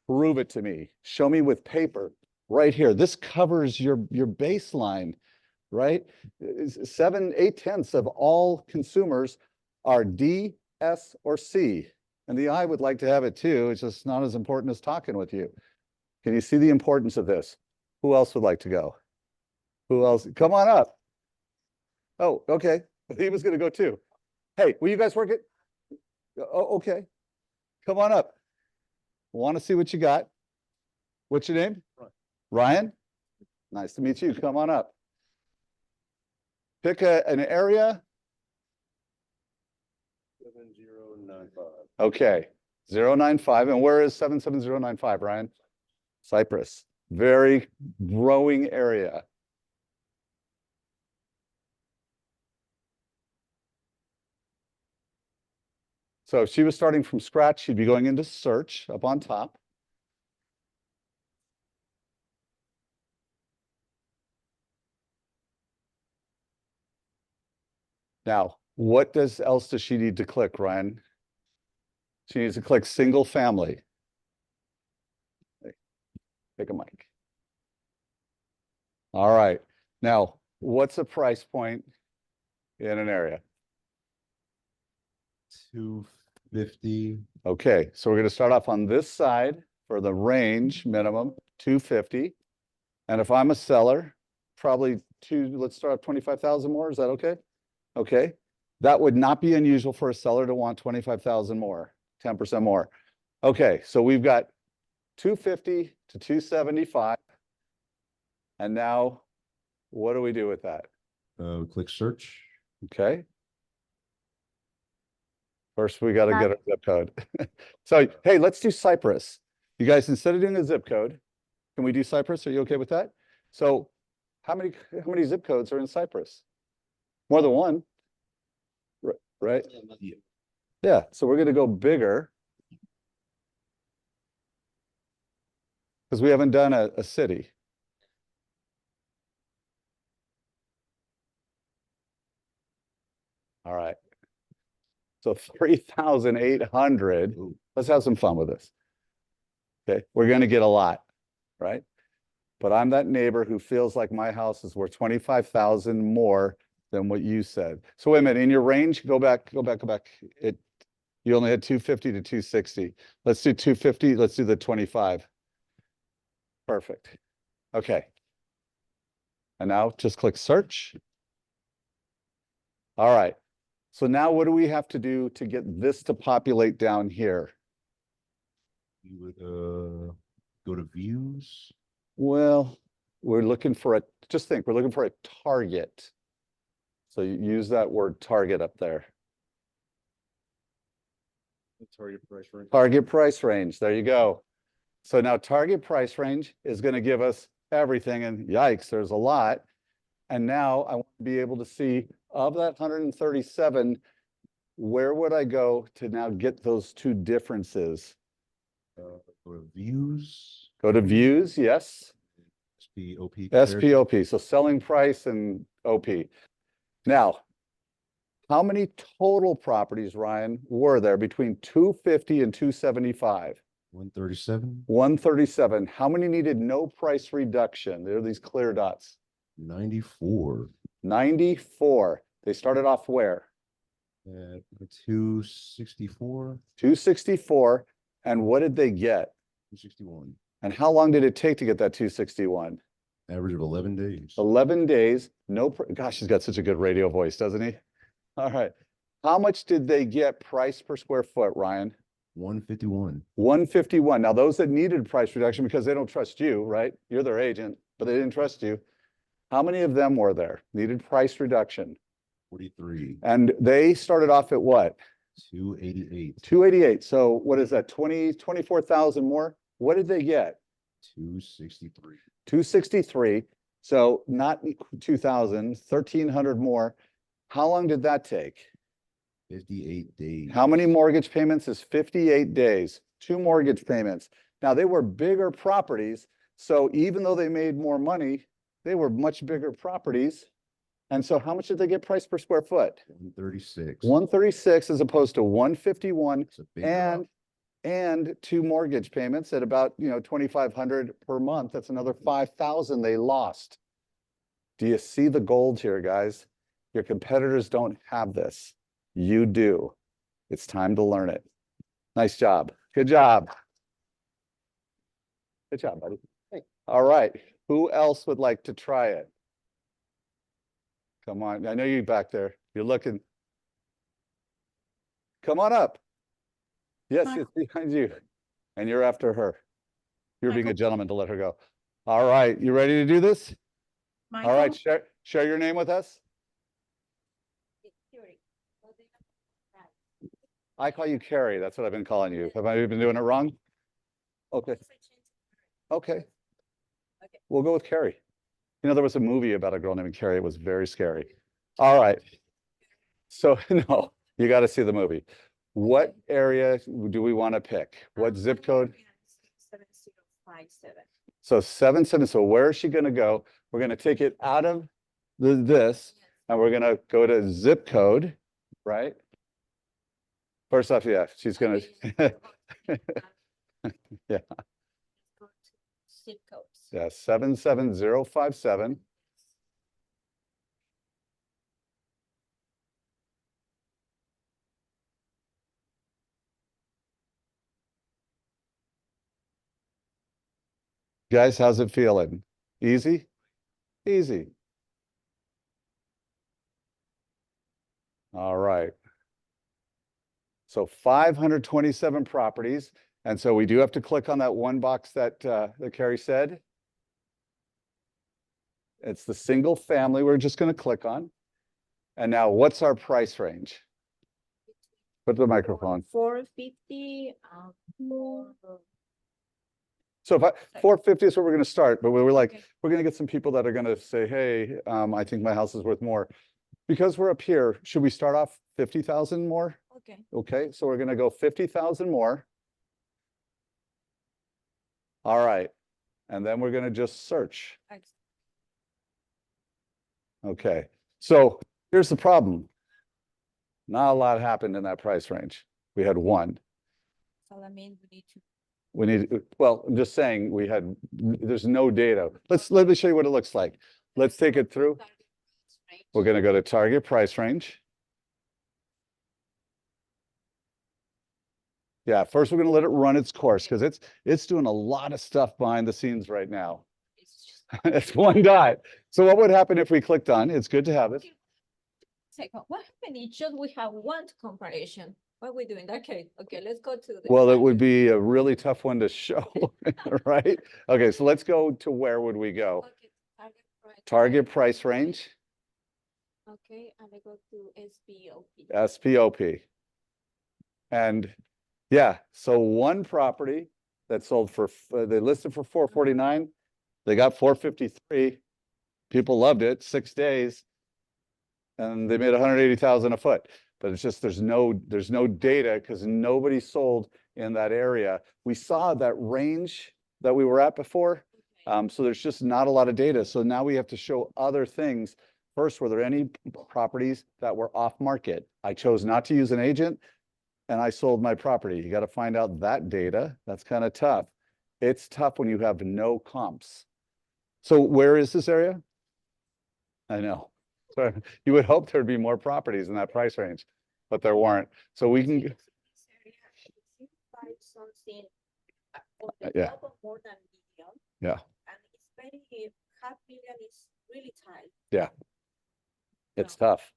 prove it to me. Show me with paper right here. This covers your baseline, right? 7, 8/10 of all consumers are D, S, or C. And the I would like to have it too. It's just not as important as talking with you. Can you see the importance of this? Who else would like to go? Who else? Come on up. Oh, okay. He was going to go too. Hey, will you guys work it? Oh, okay. Come on up. Want to see what you got? What's your name? Ryan? Nice to meet you. Come on up. Pick an area. 7095. Okay, 095. And where is 77095, Ryan? Cypress. Very growing area. So if she was starting from scratch, she'd be going into search up on top. Now, what else does she need to click, Ryan? She needs to click single family. Take a mic. All right. Now, what's a price point in an area? 250. Okay, so we're going to start off on this side for the range minimum 250. And if I'm a seller, probably let's start at 25,000 more. Is that okay? Okay. That would not be unusual for a seller to want 25,000 more, 10% more. Okay, so we've got 250 to 275. And now what do we do with that? Click search. Okay. First, we got to get a zip code. So, hey, let's do Cypress. You guys, instead of doing a zip code, can we do Cypress? Are you okay with that? So how many zip codes are in Cypress? More than one, right? Yeah, so we're going to go bigger. Because we haven't done a city. All right. So 3,800. Let's have some fun with this. Okay, we're gonna get a lot, right? But I'm that neighbor who feels like my house is worth 25,000 more than what you said. So wait a minute, in your range, go back. You only had 250 to 260. Let's do 250, let's do the 25. Perfect. Okay. And now just click search. All right. So now what do we have to do to get this to populate down here? You would go to views. Well, we're looking for just think, we're looking for a target. So you use that word target up there. Target price range. Target price range, there you go. So now target price range is going to give us everything, and yikes, there's a lot. And now I want to be able to see of that 137, where would I go to now get those two differences? Go to views. Go to views, yes. SPOP. SPOP, so selling price and OP. Now, how many total properties, Ryan, were there between 250 and 275? 137. 137. How many needed no price reduction? There are these clear dots. 94. 94. They started off where? At 264. 264. And what did they get? 261. And how long did it take to get that 261? Average of 11 days. 11 days. Gosh, he's got such a good radio voice, doesn't he? All right. How much did they get price per square foot, Ryan? 151. 151. Now, those that needed price reduction because they don't trust you, right? You're their agent, but they didn't trust you. How many of them were there? Needed price reduction. 43. And they started off at what? 288. 288. So what is that? 24,000 more? What did they get? 263. 263. So not 2,000, 1,300 more. How long did that take? 58 days. How many mortgage payments is 58 days? 2 mortgage payments. Now they were bigger properties. So even though they made more money, they were much bigger properties. And so how much did they get price per square foot? 136. 136 as opposed to 151 It's a big drop. and 2 mortgage payments at about, 2,500 per month. That's another 5,000 they lost. Do you see the gold here, guys? Your competitors don't have this. You do. It's time to learn it. Nice job. Good job. Good job, buddy. All right. Who else would like to try it? Come on. I know you back there. You're looking. Come on up. Yes, Hi. it's behind you. And you're after her. You're being a Michael. gentleman to let her go. All right. You ready to do this? All right. Share your name with us. I call you Carrie. That's what I've been calling you. Have I been doing it wrong? Okay. Okay. We'll go with Carrie. There was a movie about a girl named Carrie. It was very scary. All right. So, no, you got to see the movie. What area do we want to pick? What zip code? 7057. So 77. So where is she going to go? We're going to take it out of this and we're going to go to zip code, right? First off, yeah, she's going to. Yeah. Zip codes. Yeah, 77057. Guys, how's it feeling? Easy? Easy. All right. So 527 properties. And so we do have to click on that one box that Carrie said. It's the single family we're just going to click on. And now what's our price range? Put the microphone. 450, So if 450 is where we're going to start, but we were like, we're going to get some people that are going to say, hey, I think my house is worth more. Because we're up here, should we start off 50,000 more? Okay. Okay, so we're going to go 50,000 more. All right. And then we're gonna just search. Okay, so here's the problem. Not a lot happened in that price range. We had one. So that means we need to. We need, well, I'm just saying, there's no data. Let me show you what it looks like. Let's take it through. We're gonna go to target price range. Yeah, first we're gonna let it run its course because it's doing a lot of stuff behind the scenes right now. It's one dot. So what would happen if we clicked on, it's good to have it. Second, what happened if just we have one comparison? What we do in that case? Okay, let's go to the. Well, it would be a really tough one to show, right? Okay, so let's go to where would we go? Okay, Target price range, Okay, and I go to SPOP. SPOP. And yeah, so one property that sold for, they listed for 449, they got 453. People loved it, 6 days. And they made 180,000 a foot. But it's just, there's no data because nobody sold in that area. We saw that range that we were at before. So there's just not a lot of data. So now we have to show other things. First, were there any properties that were off market? I chose not to use an agent and I sold my property. You got to find out that data. That's kind of tough. It's tough when you have no comps. So where is this area? I know. So you would hope there'd be more properties in that price range, but there weren't. So we can, yeah. More than medium. Yeah. And it's very, half million is really tight. Yeah. It's tough.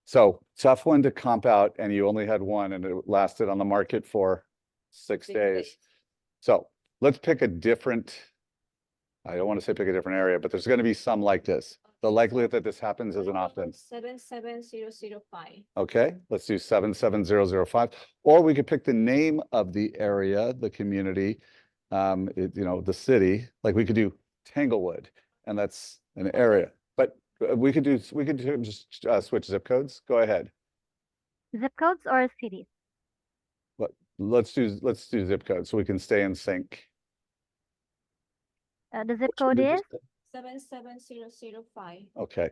So tough one to comp out and you only had one and it lasted on the market for 6 days. So let's pick a different, I don't want to say pick a different area, but there's going to be some like this. The likelihood that this happens isn't often. 77005. Okay, let's do 77005. Or we could pick the name of the area, the community, the city. Like we could do Tanglewood, and that's an area. But we could just switch zip codes. Go ahead. Zip codes or cities? But let's do zip codes so we can stay in sync. The zip code is 77005. Okay.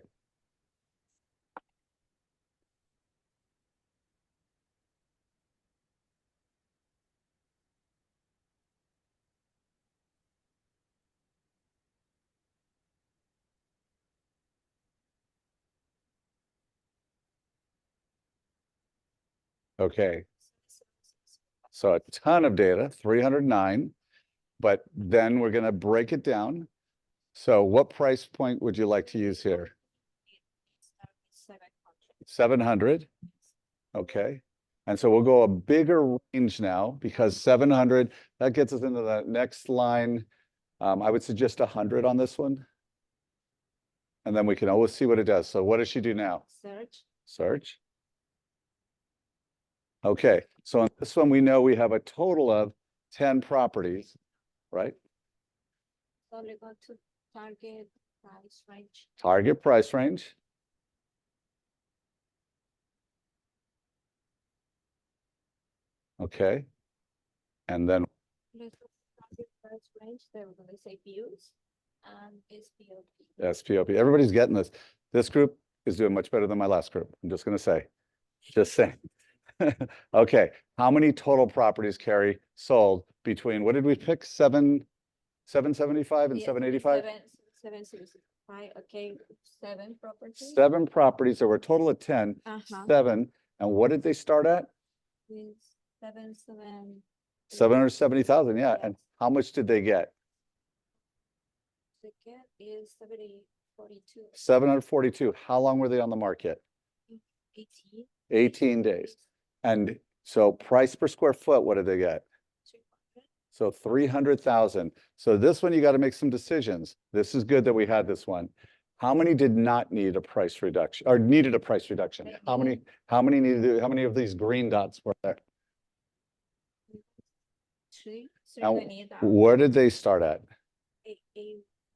Okay. So a ton of data, 309, but then we're going to break it down. So what price point would you like to use here? 700. Okay. And so we'll go a bigger range now because 700, that gets us into the next line. I would suggest 100 on this one. And then we can always see what it does. So what does she do now? Search. Okay. So on this one, we know we have a total of 10 properties, right? So we go to target price range. Target price range. Okay. And then Let's go to target price range. Then we're going to say views and SPOP. SPOP. Everybody's getting this. This group is doing much better than my last group. I'm just going to say. Just saying. Okay. How many total properties, Carrie, sold between, what did we pick? 775 and 785? 765. Okay. 7 properties. 7 properties. There were a total of 10. 7. And what did they start at? With 770,000. Yeah. And how much did they get? The get is 742. 742. How long were they on the market? 18. 18 days. And so price per square foot, what did they get? 300. So 300,000. So this one, you got to make some decisions. This is good that we had this one. How many did not need a price reduction or needed a price reduction? How many needed, how many of these green dots were there? 3. And where did they start at?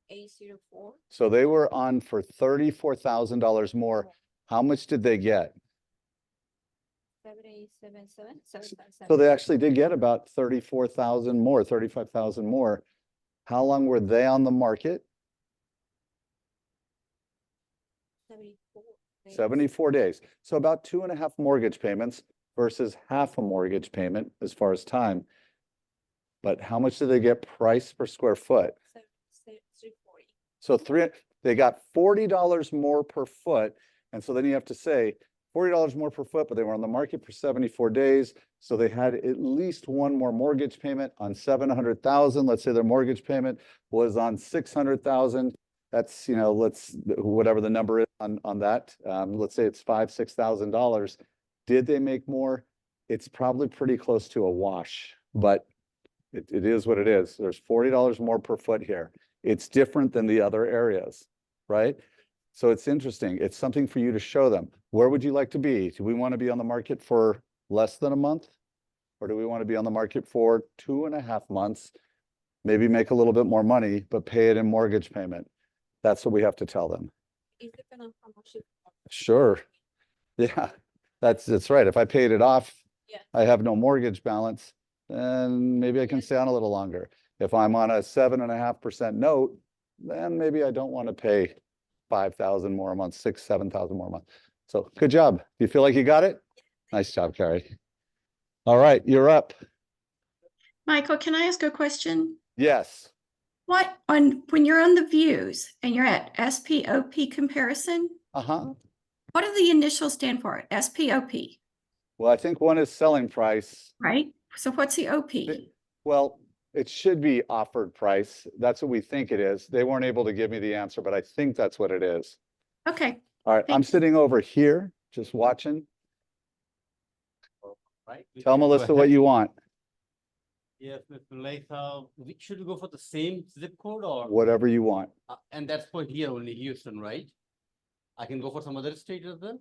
804. So they were on for $34,000 more. How much did they get? 777. So they actually did get about 34,000 more, 35,000 more. How long were they on the market? 74 days. 74 days. So about 2.5 mortgage payments versus half a mortgage payment as far as time. But how much do they get price per square foot? 340. So they got $40 more per foot. And so then you have to say $40 more per foot, but they were on the market for 74 days. So they had at least one more mortgage payment on 700,000. Let's say their mortgage payment was on 600,000. That's, you know, whatever the number is on that. Let's say it's $6,000. Did they make more? It's probably pretty close to a wash, but it is what it is. There's $40 more per foot here. It's different than the other areas, right? So it's interesting. It's something for you to show them. Where would you like to be? Do we want to be on the market for less than a month? Or do we want to be on the market for 2.5 months? Maybe make a little bit more money, but pay it in mortgage payment. That's what we have to tell them. It depends on how much. Sure. Yeah, that's right. If I paid it off, Yeah. I have no mortgage balance, then maybe I can stay on a little longer. If I'm on a 7.5% note, then maybe I don't want to pay 5,000 more a month, 7,000 more a month. So good job. Do you feel like you got it? Nice job, Carrie. All right, you're up. Michael, can I ask a question? Yes. When you're on the views and you're at SPOP comparison, Uh-huh. what do the initials stand for? SPOP, Well, I think one is selling price. right? So what's the OP? Well, it should be offered price. That's what we think it is. They weren't able to give me the answer, but I think that's what it is. Okay, All right, I'm Thank you. sitting over here, just watching. Right? We Tell can go Melissa what ahead. you want, Yes, Ms. Malaika, should we go for the same zip code or? whatever you want. And that's for here only, Houston, right? I can go for some other state as well?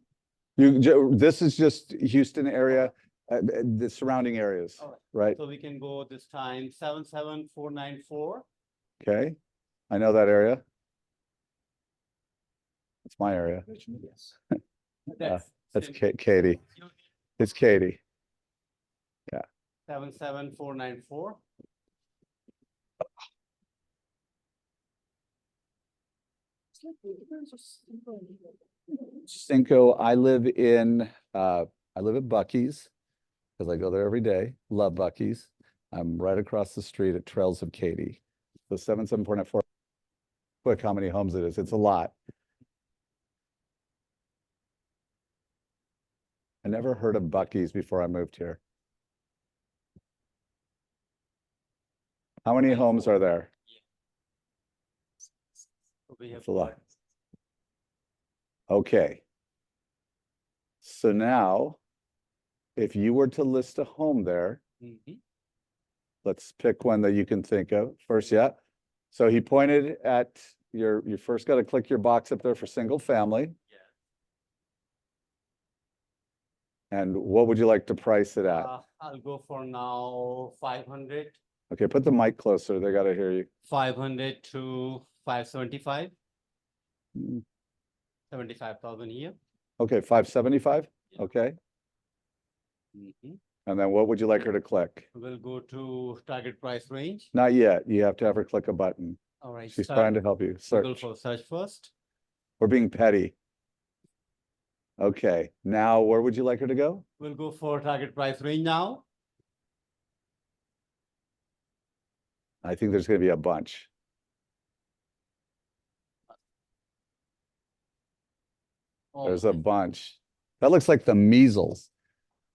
This is just Houston area, the surrounding areas, All right. right? So we can go this time 77494. Okay, I know that area. It's my area. Yes. That's same. Katie. It's Katie. 77494. Cinco, I live at Bucky's because I go there every day. Love Bucky's. I'm right across the street at Trails of Katy. The 77.4. Look how many homes it is. It's a lot. I never heard of Bucky's before I moved here. How many homes are there? So we have That's a lot. Okay. So now, if you were to list a home there, Mhm. let's pick one that you can think of first, yeah. So he pointed at you first got to click your box up there for single family. Yeah. And what would you like to price it at? I'll go for now 500. Okay, put the mic closer. They got to hear you. 500 to 575. Mm, 75,000 here. Okay, 575. Yeah. Okay. Mhm. And then what would you like her to click? We'll go to target price range. Not yet. You have to have her click a button. All right. She's trying to help you. Go Search. for search first. We're being petty. Okay, now where would you like her to go? We'll go for target price range now. I think there's gonna be a bunch. There's a Okay. bunch. That looks like the measles.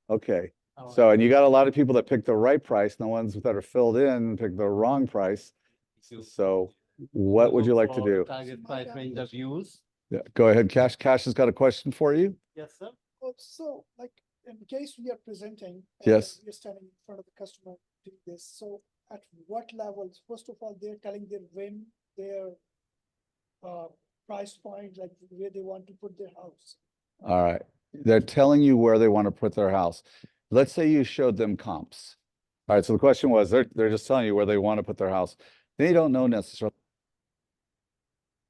Okay, All right. so and you got a lot of people that pick the right price, and the ones that are filled in pick the wrong price. So what We'll would go you like to for do? Target price range of views. Yeah, go ahead, Cash. Cash has got a question for you. Yes, sir. So like in case we are presenting. Yes. We're standing in front of the customer doing this, so at what levels, first of all, they're telling their whim, their price point, like where they want to put their house. All right, they're telling you where they want to put their house. Let's say you showed them comps. All right, so the question was, they're just telling you where they want to put their house. They don't know necessarily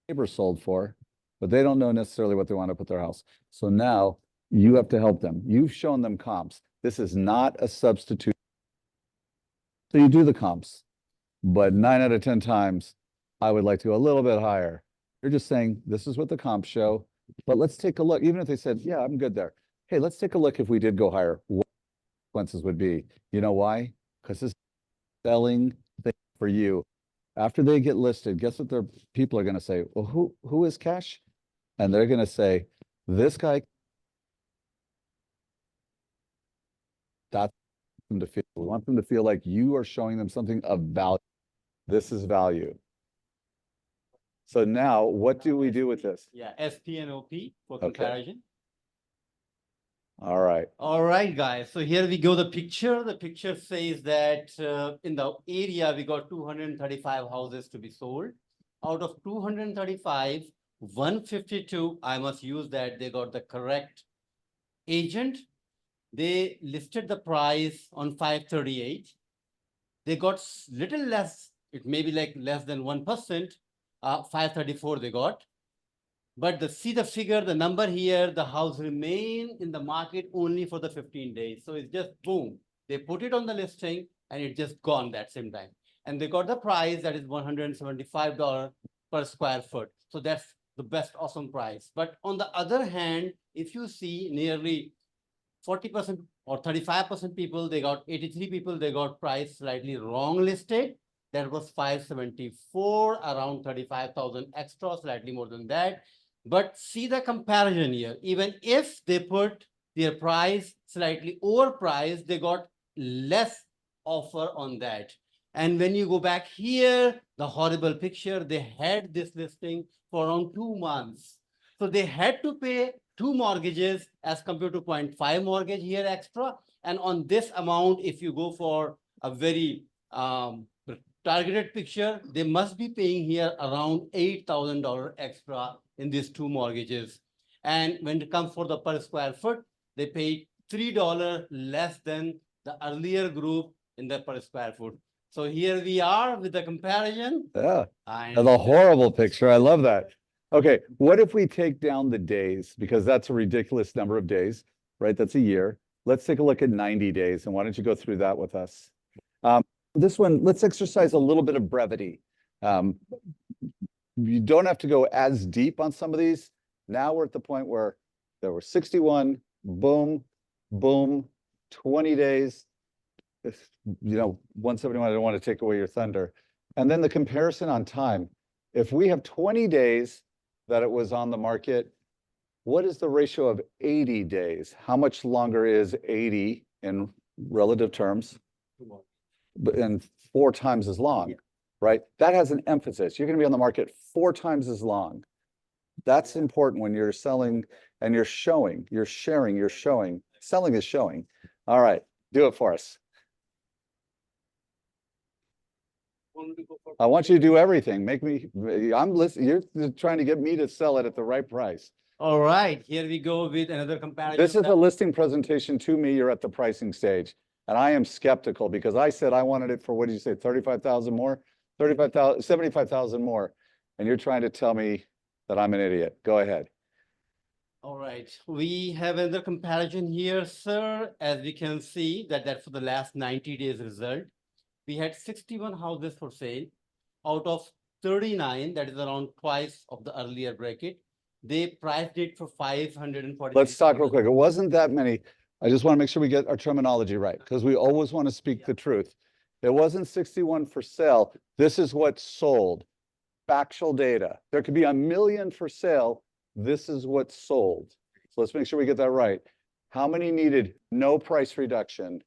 neighbor sold for, but they don't know necessarily what they want to put their house. So now you have to help them. You've shown them comps. This is not a substitute. So you do the comps. But 9 out of 10 times, I would like to go a little bit higher. You're just saying, this is what the comps show, but let's take a look. Even if they said, yeah, I'm good there. Hey, let's take a look if we did go higher, what consequences would be. You know why? Because this selling thing for you. After they get listed, guess what their people are going to say? Well, who is Cash? And they're going to say, this guy. That's them to feel. We want them to feel like you are showing them something of value. This is value. So now what do we do with this? Yeah, SP and OP for Okay. comparison. All right. All right, guys. So here we go. The picture. The picture says that in the area we got 235 houses to be sold. Out of 235, 152, I must use that they got the correct agent. They listed the price on 538. They got little less. It may be like less than 1%. 534 they got. But see the figure, the number here, the house remain in the market only for the 15 days. So it's just boom. They put it on the listing and it just gone that same time. And they got the price that is $175 per square foot. So that's the best awesome price. But on the other hand, if you see nearly 40% or 35% people, they got 83 people, they got price slightly wrong listed. That was 574, around 35,000 extra, slightly more than that. But see the comparison here. Even if they put their price slightly overpriced, they got less offer on that. And when you go back here, the horrible picture, they had this listing for around 2 months. So they had to pay 2 mortgages as compared to 0.5 mortgage here extra. And on this amount, if you go for a very targeted picture, they must be paying here around $8,000 extra in these 2 mortgages. And when it comes for the per square foot, they pay $3 less than the earlier group in the per square foot. So here we are with the comparison. Yeah. And The horrible picture. I love that. Okay. What if we take down the days? Because that's a ridiculous number of days, right? That's a year. Let's take a look at 90 days. And why don't you go through that with us? This one, let's exercise a little bit of brevity. You don't have to go as deep on some of these. Now we're at the point where there were 61, boom, boom, 20 days. If, 171, I don't want to take away your thunder. And then the comparison on time. If we have 20 days that it was on the market, what is the ratio of 80 days? How much longer is 80 in relative terms? And 4 times as long, right? That has an emphasis. You're going to be on the market 4 times as long. That's important when you're selling and you're showing, you're sharing, you're showing. Selling is showing. All right, do it for us. I want you to do everything. Make me, I'm listening. You're trying to get me to sell it at the right price. all right, here we go with another comparison. This is a listing presentation to me. You're at the pricing stage. And I am skeptical because I said I wanted it for, what did you say, 35,000 more? 35,000, 75,000 more. And you're trying to tell me that I'm an idiot. Go ahead. All right, we have another comparison here, sir. As we can see that's for the last 90 days result. We had 61 houses for sale. Out of 39, that is around twice of the earlier bracket. They priced it for 540. Let's talk real quick. It wasn't that many. I just want to make sure we get our terminology right because we always want to speak the truth. It wasn't 61 for sale. This is what sold. Factual data. There could be 1 million for sale. This is what sold. So let's make sure we get that right. How many needed no price reduction?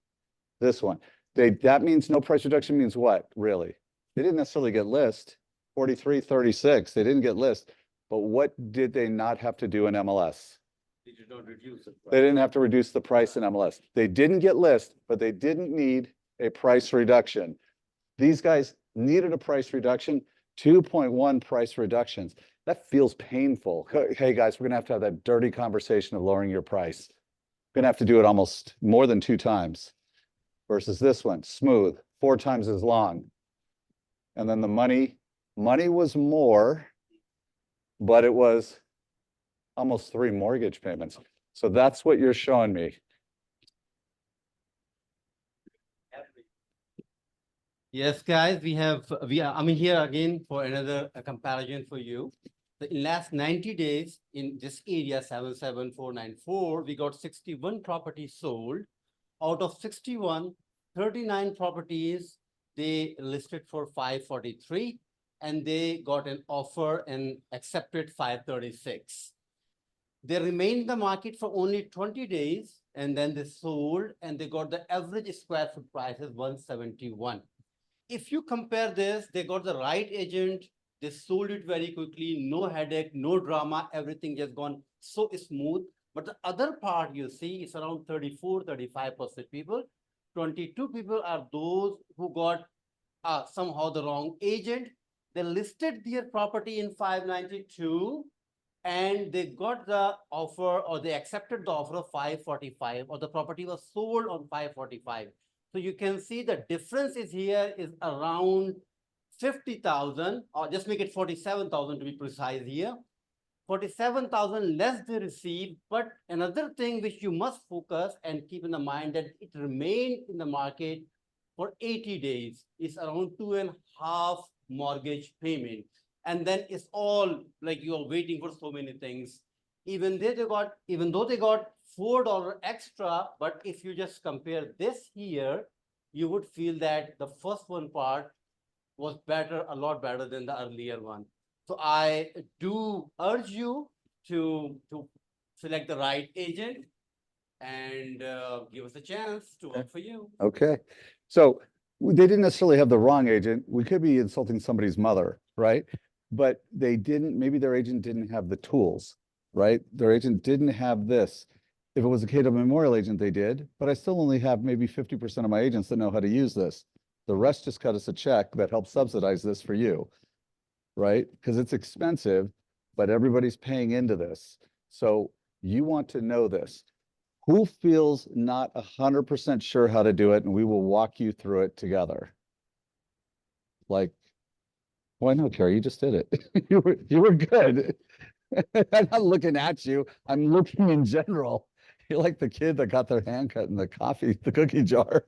This one. That means no price reduction means what, really? They didn't necessarily get list. 43, 36. They didn't get list. But what did they not have to do in MLS? They did not reduce the price. They didn't have to reduce the price in MLS. They didn't get list, but they didn't need a price reduction. These guys needed a price reduction, 2.1 price reductions. That feels painful. Hey guys, we're gonna have to have that dirty conversation of lowering your price. We're gonna have to do it almost more than 2 times versus this one, smooth, 4 times as long. And then the money was more, but it was almost 3 mortgage payments. So that's what you're showing me. Yes, guys, I'm here again for another comparison for you. In last 90 days in this area 77494, we got 61 properties sold. Out of 61, 39 properties they listed for 543, and they got an offer and accepted 536. They remained in the market for only 20 days, and then they sold, and they got the average square foot price is 171. If you compare this, they got the right agent, they sold it very quickly, no headache, no drama, everything just gone so smooth. But the other part you see is around 34-35% people. 22 people are those who got somehow the wrong agent. They listed their property in 592, and they got the offer, or they accepted the offer of 545, or the property was sold on 545. So you can see the difference is here is around 50,000, or just make it 47,000 to be precise here. 47,000 less they received. But another thing which you must focus and keep in the mind that it remained in the market for 80 days is around 2.5 mortgage payment. And then it's all like you are waiting for so many things. Even though they got $4 extra, but if you just compare this here, you would feel that the first one part was better, a lot better than the earlier one. So I do urge you to select the right agent and give us a chance to work for you. Okay, so they didn't necessarily have the wrong agent. We could be insulting somebody's mother, right? But they didn't, maybe their agent didn't have the tools, right? Their agent didn't have this. If it was a KW Memorial agent, they did, but I still only have maybe 50% of my agents that know how to use this. The rest just cut us a check that helps subsidize this for you, right? Because it's expensive, but everybody's paying into this. So you want to know this. Who feels not 100% sure how to do it, and we will walk you through it together? Like, why not, Carrie? You just did it. You were good. I'm not looking at you. I'm looking in general. You're like the kid that got their hand cut in the cookie jar.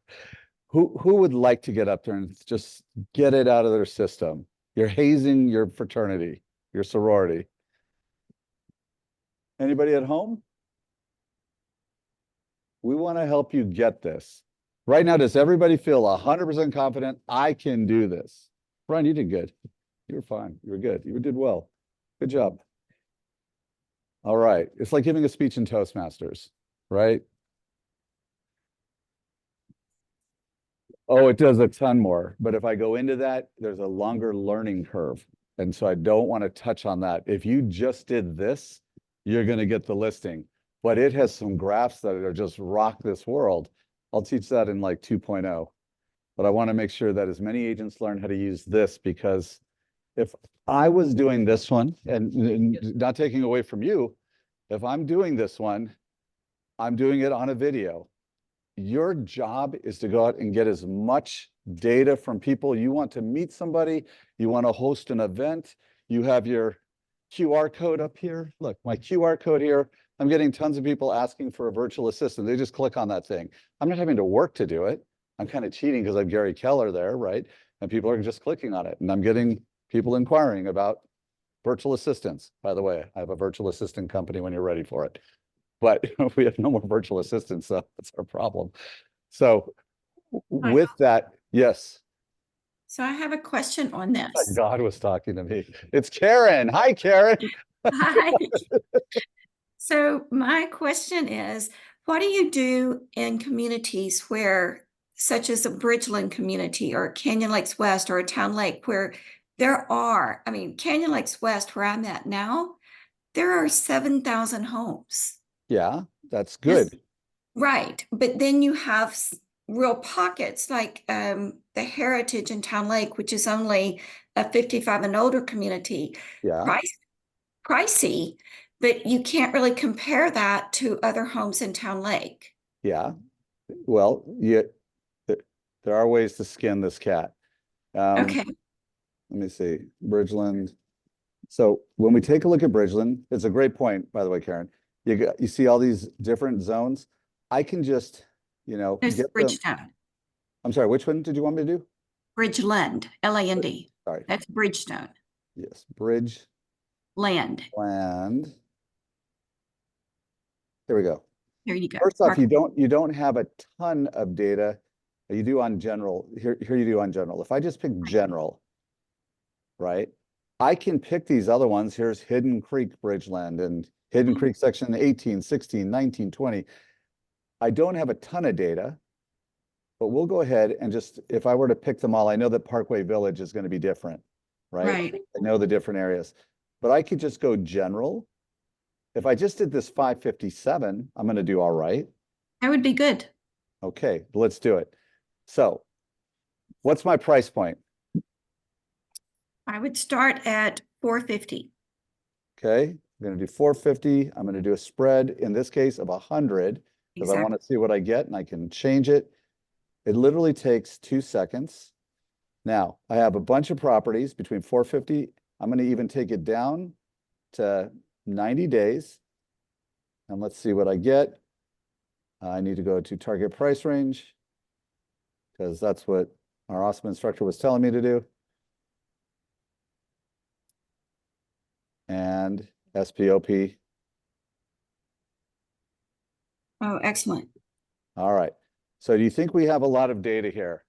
Who would like to get up there and just get it out of their system? You're hazing your fraternity, your sorority. Anybody at home? We want to help you get this. Right now, does everybody feel 100% confident I can do this? Brian, you did good. You were fine. You were good. You did well. Good job. All right. It's like giving a speech in Toastmasters, right? Oh, it does a ton more. But if I go into that, there's a longer learning curve. And so I don't want to touch on that. If you just did this, you're going to get the listing. But it has some graphs that are just rock this world. I'll teach that in like 2.0. But I want to make sure that as many agents learn how to use this, because if I was doing this one, and not taking away from you, if I'm doing this one, I'm doing it on a video. Your job is to go out and get as much data from people. You want to meet somebody, you want to host an event, you have your QR code up here. Look, my QR code here. I'm getting tons of people asking for a virtual assistant. They just click on that thing. I'm not having to work to do it. I'm kind of cheating because I'm Gary Keller there, right? And people are just clicking on it. And I'm getting people inquiring about virtual assistants. By the way, I have a virtual assistant company when you're ready for it. But we have no more virtual assistants, so that's our problem. So with that, yes. So I have a question on this. God was talking to me. It's Karen. Hi, Karen. Hi. So my question is, what do you do in communities where, such as a Bridgeland community or Canyon Lakes West or a Town Lake, where there are, I mean, Canyon Lakes West, where I'm at now, there are 7,000 homes. Yeah, that's good. Right. But then you have real pockets like the Heritage in Town Lake, which is only a 55 and older community. Yeah. Pricey, but you can't really compare that to other homes in Town Lake. Yeah. Well, there are ways to skin this cat. Okay. Let me see. Bridgeland. So when we take a look at Bridgeland, it's a great point, by the way, Karen. You see all these different zones. I can just, There's Bridgetown. I'm sorry, which one did you want me to do? Bridgeland, L-A-N-D. Sorry, That's Bridgestone, yes, Bridge land. Land. There we go. There you go. First off, Mark- you don't have a ton of data. You do on general. Here you do on general. If I just pick general, right? I can pick these other ones. Here's Hidden Creek Bridgeland and Hidden Creek section 18, 16, 19, 20. I don't have a ton of data, but we'll go ahead and just, if I were to pick them all, I know that Parkway Village is going to be different, right? Right. I know the different areas, but I could just go general. If I just did this 557, I'm going to do all right. That would be good. Okay, let's do it. So what's my price point? I would start at 450. Okay, I'm going to do 450. I'm going to do a spread, in this case, of 100, because I want to see what I get and I can change it. It literally takes 2 seconds. Now, I have a bunch of properties between 450. I'm going to even take it down to 90 days. And let's see what I get. I need to go to target price range, because that's what our awesome instructor was telling me to do. And SPOP. Oh, excellent. All right. So do you think we have a lot of data here?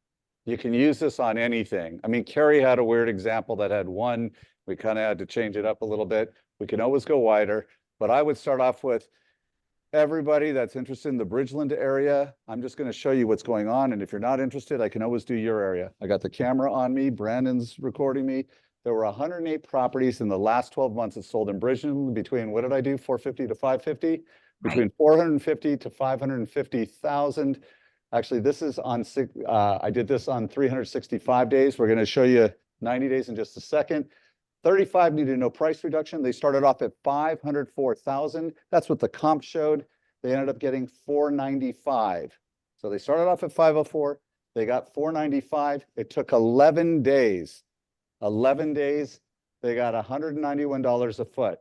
You can use this on anything. I mean, Carrie had a weird example that had one. We kind of had to change it up a little bit. We can always go wider, but I would start off with everybody that's interested in the Bridgeland area. I'm just going to show you what's going on. And if you're not interested, I can always do your area. I got the camera on me. Brandon's recording me. There were 108 properties in the last 12 months that sold in Bridgeland between, what did I do? 450 to 550, between 450 to 550,000. Actually, this is on, I did this on 365 days. We're going to show you 90 days in just a second. 35 needed no price reduction. They started off at 504,000. That's what the comp showed. They ended up getting 495. So they started off at 504. They got 495. It took 11 days. 11 days, they got $191 a foot.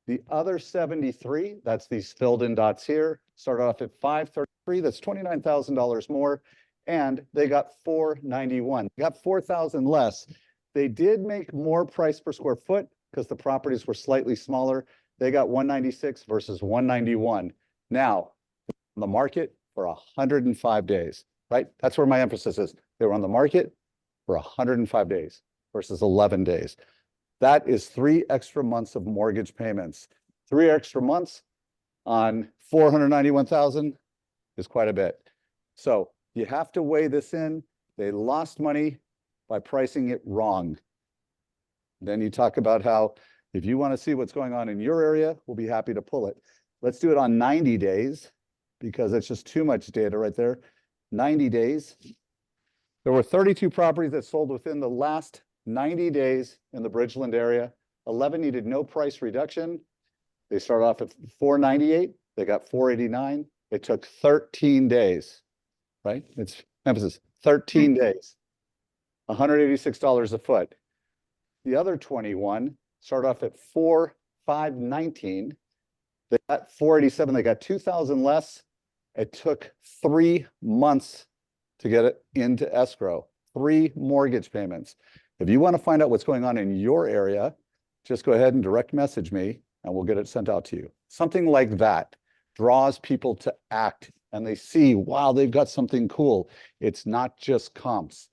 The other 73, that's these filled in dots here, started off at 533. That's $29,000 more. And they got 491. They got 4,000 less. They did make more price per square foot because the properties were slightly smaller. They got 196 versus 191. Now, on the market for 105 days, right? That's where my emphasis is. They were on the market for 105 days versus 11 days. That is 3 extra months of mortgage payments. 3 extra months on 491,000 is quite a bit. So you have to weigh this in. They lost money by pricing it wrong. Then you talk about how if you want to see what's going on in your area, we'll be happy to pull it. Let's do it on 90 days because it's just too much data right there. 90 days. There were 32 properties that sold within the last 90 days in the Bridgeland area. 11 needed no price reduction. They started off at 498. They got 489. It took 13 days, right? It's emphasis, 13 days. $186 a foot. The other 21 started off at 4,519. They got 487. They got 2,000 less. It took 3 months to get it into escrow. 3 mortgage payments. If you want to find out what's going on in your area, just go ahead and direct message me and we'll get it sent out to you. Something like that draws people to act and they see, wow, they've got something cool. It's not just comps.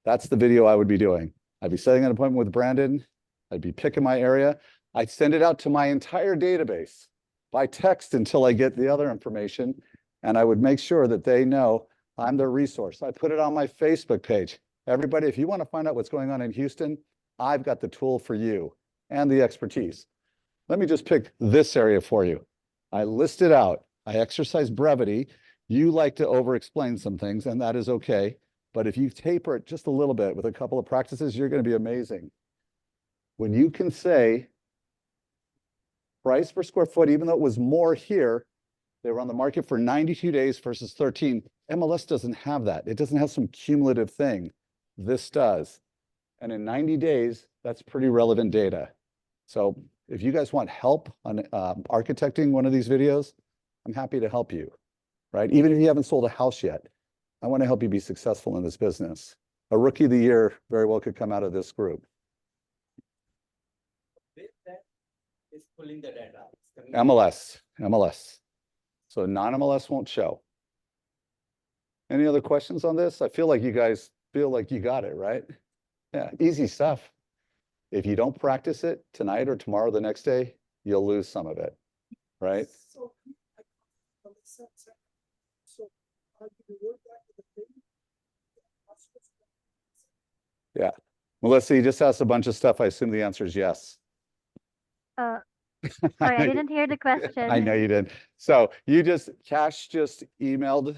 That's the video I would be doing. I'd be setting an appointment with Brandon. I'd be picking my area. I'd send it out to my entire database by text until I get the other information. And I would make sure that they know I'm their resource. I put it on my Facebook page. Everybody, if you want to find out what's going on in Houston, I've got the tool for you and the expertise. Let me just pick this area for you. I list it out. I exercise brevity. You like to over-explain some things, and that is okay. But if you taper it just a little bit with a couple of practices, you're going to be amazing. When you can say price per square foot, even though it was more here, they were on the market for 92 days versus 13. MLS doesn't have that. It doesn't have some cumulative thing. This does. And in 90 days, that's pretty relevant data. So if you guys want help on architecting one of these videos, I'm happy to help you, right? Even if you haven't sold a house yet, I want to help you be successful in this business. a rookie of the year very well could come out of this group. This that is pulling the data. It's coming- MLS. So non-MLS won't show. Any other questions on this? I feel like you guys feel like you got it, right? Yeah, easy stuff. If you don't practice it tonight or tomorrow, the next day, you'll lose some of it, right? Yeah. Melissa, you just asked a bunch of stuff. I assume the answer is yes. Sorry, I didn't hear the question. I know you did. So Cash just emailed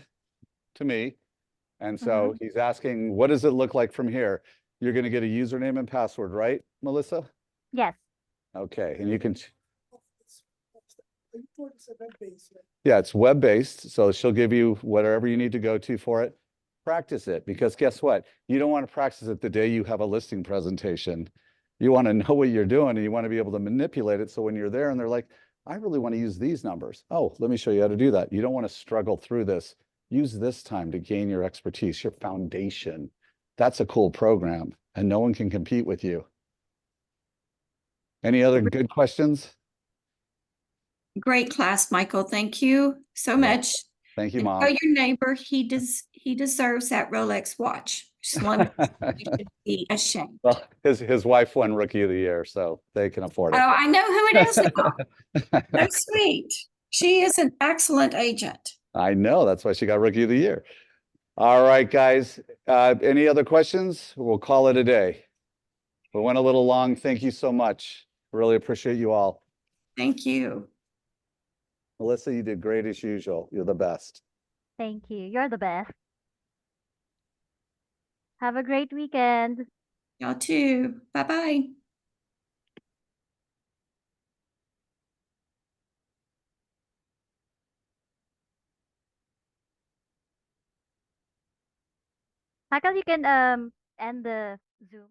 to me. And so he's asking, what does it look like from here? You're going to get a username and password, right, Melissa? Yes. Okay, and you can. Yeah, it's web-based, so she'll give you whatever you need to go to for it. Practice it, because guess what? You don't want to practice it the day you have a listing presentation. You want to know what you're doing and you want to be able to manipulate it. So when you're there and they're like, I really want to use these numbers. Oh, let me show you how to do that. You don't want to struggle through this. Use this time to gain your expertise, your foundation. That's a cool program and no one can compete with you. Any other good questions? Great class, Michael. Thank you so Yeah. much. Thank you, And Mom. tell your neighbor he deserves that Rolex watch. Sloan should be ashamed. Well, his wife won Rookie of the Year, so they can afford Oh, it. I know who it is now. So sweet. She is an excellent agent. I know, that's why she got Rookie of the Year. All right, guys. Any other questions? We'll call it a day. We went a little long. Thank you so much. Really appreciate you all. Thank you. Melissa, you did great as usual. You're the best. Thank you. You're the best. Have a great weekend. Y'all too. Bye-bye. Michael, you can end the Zoom.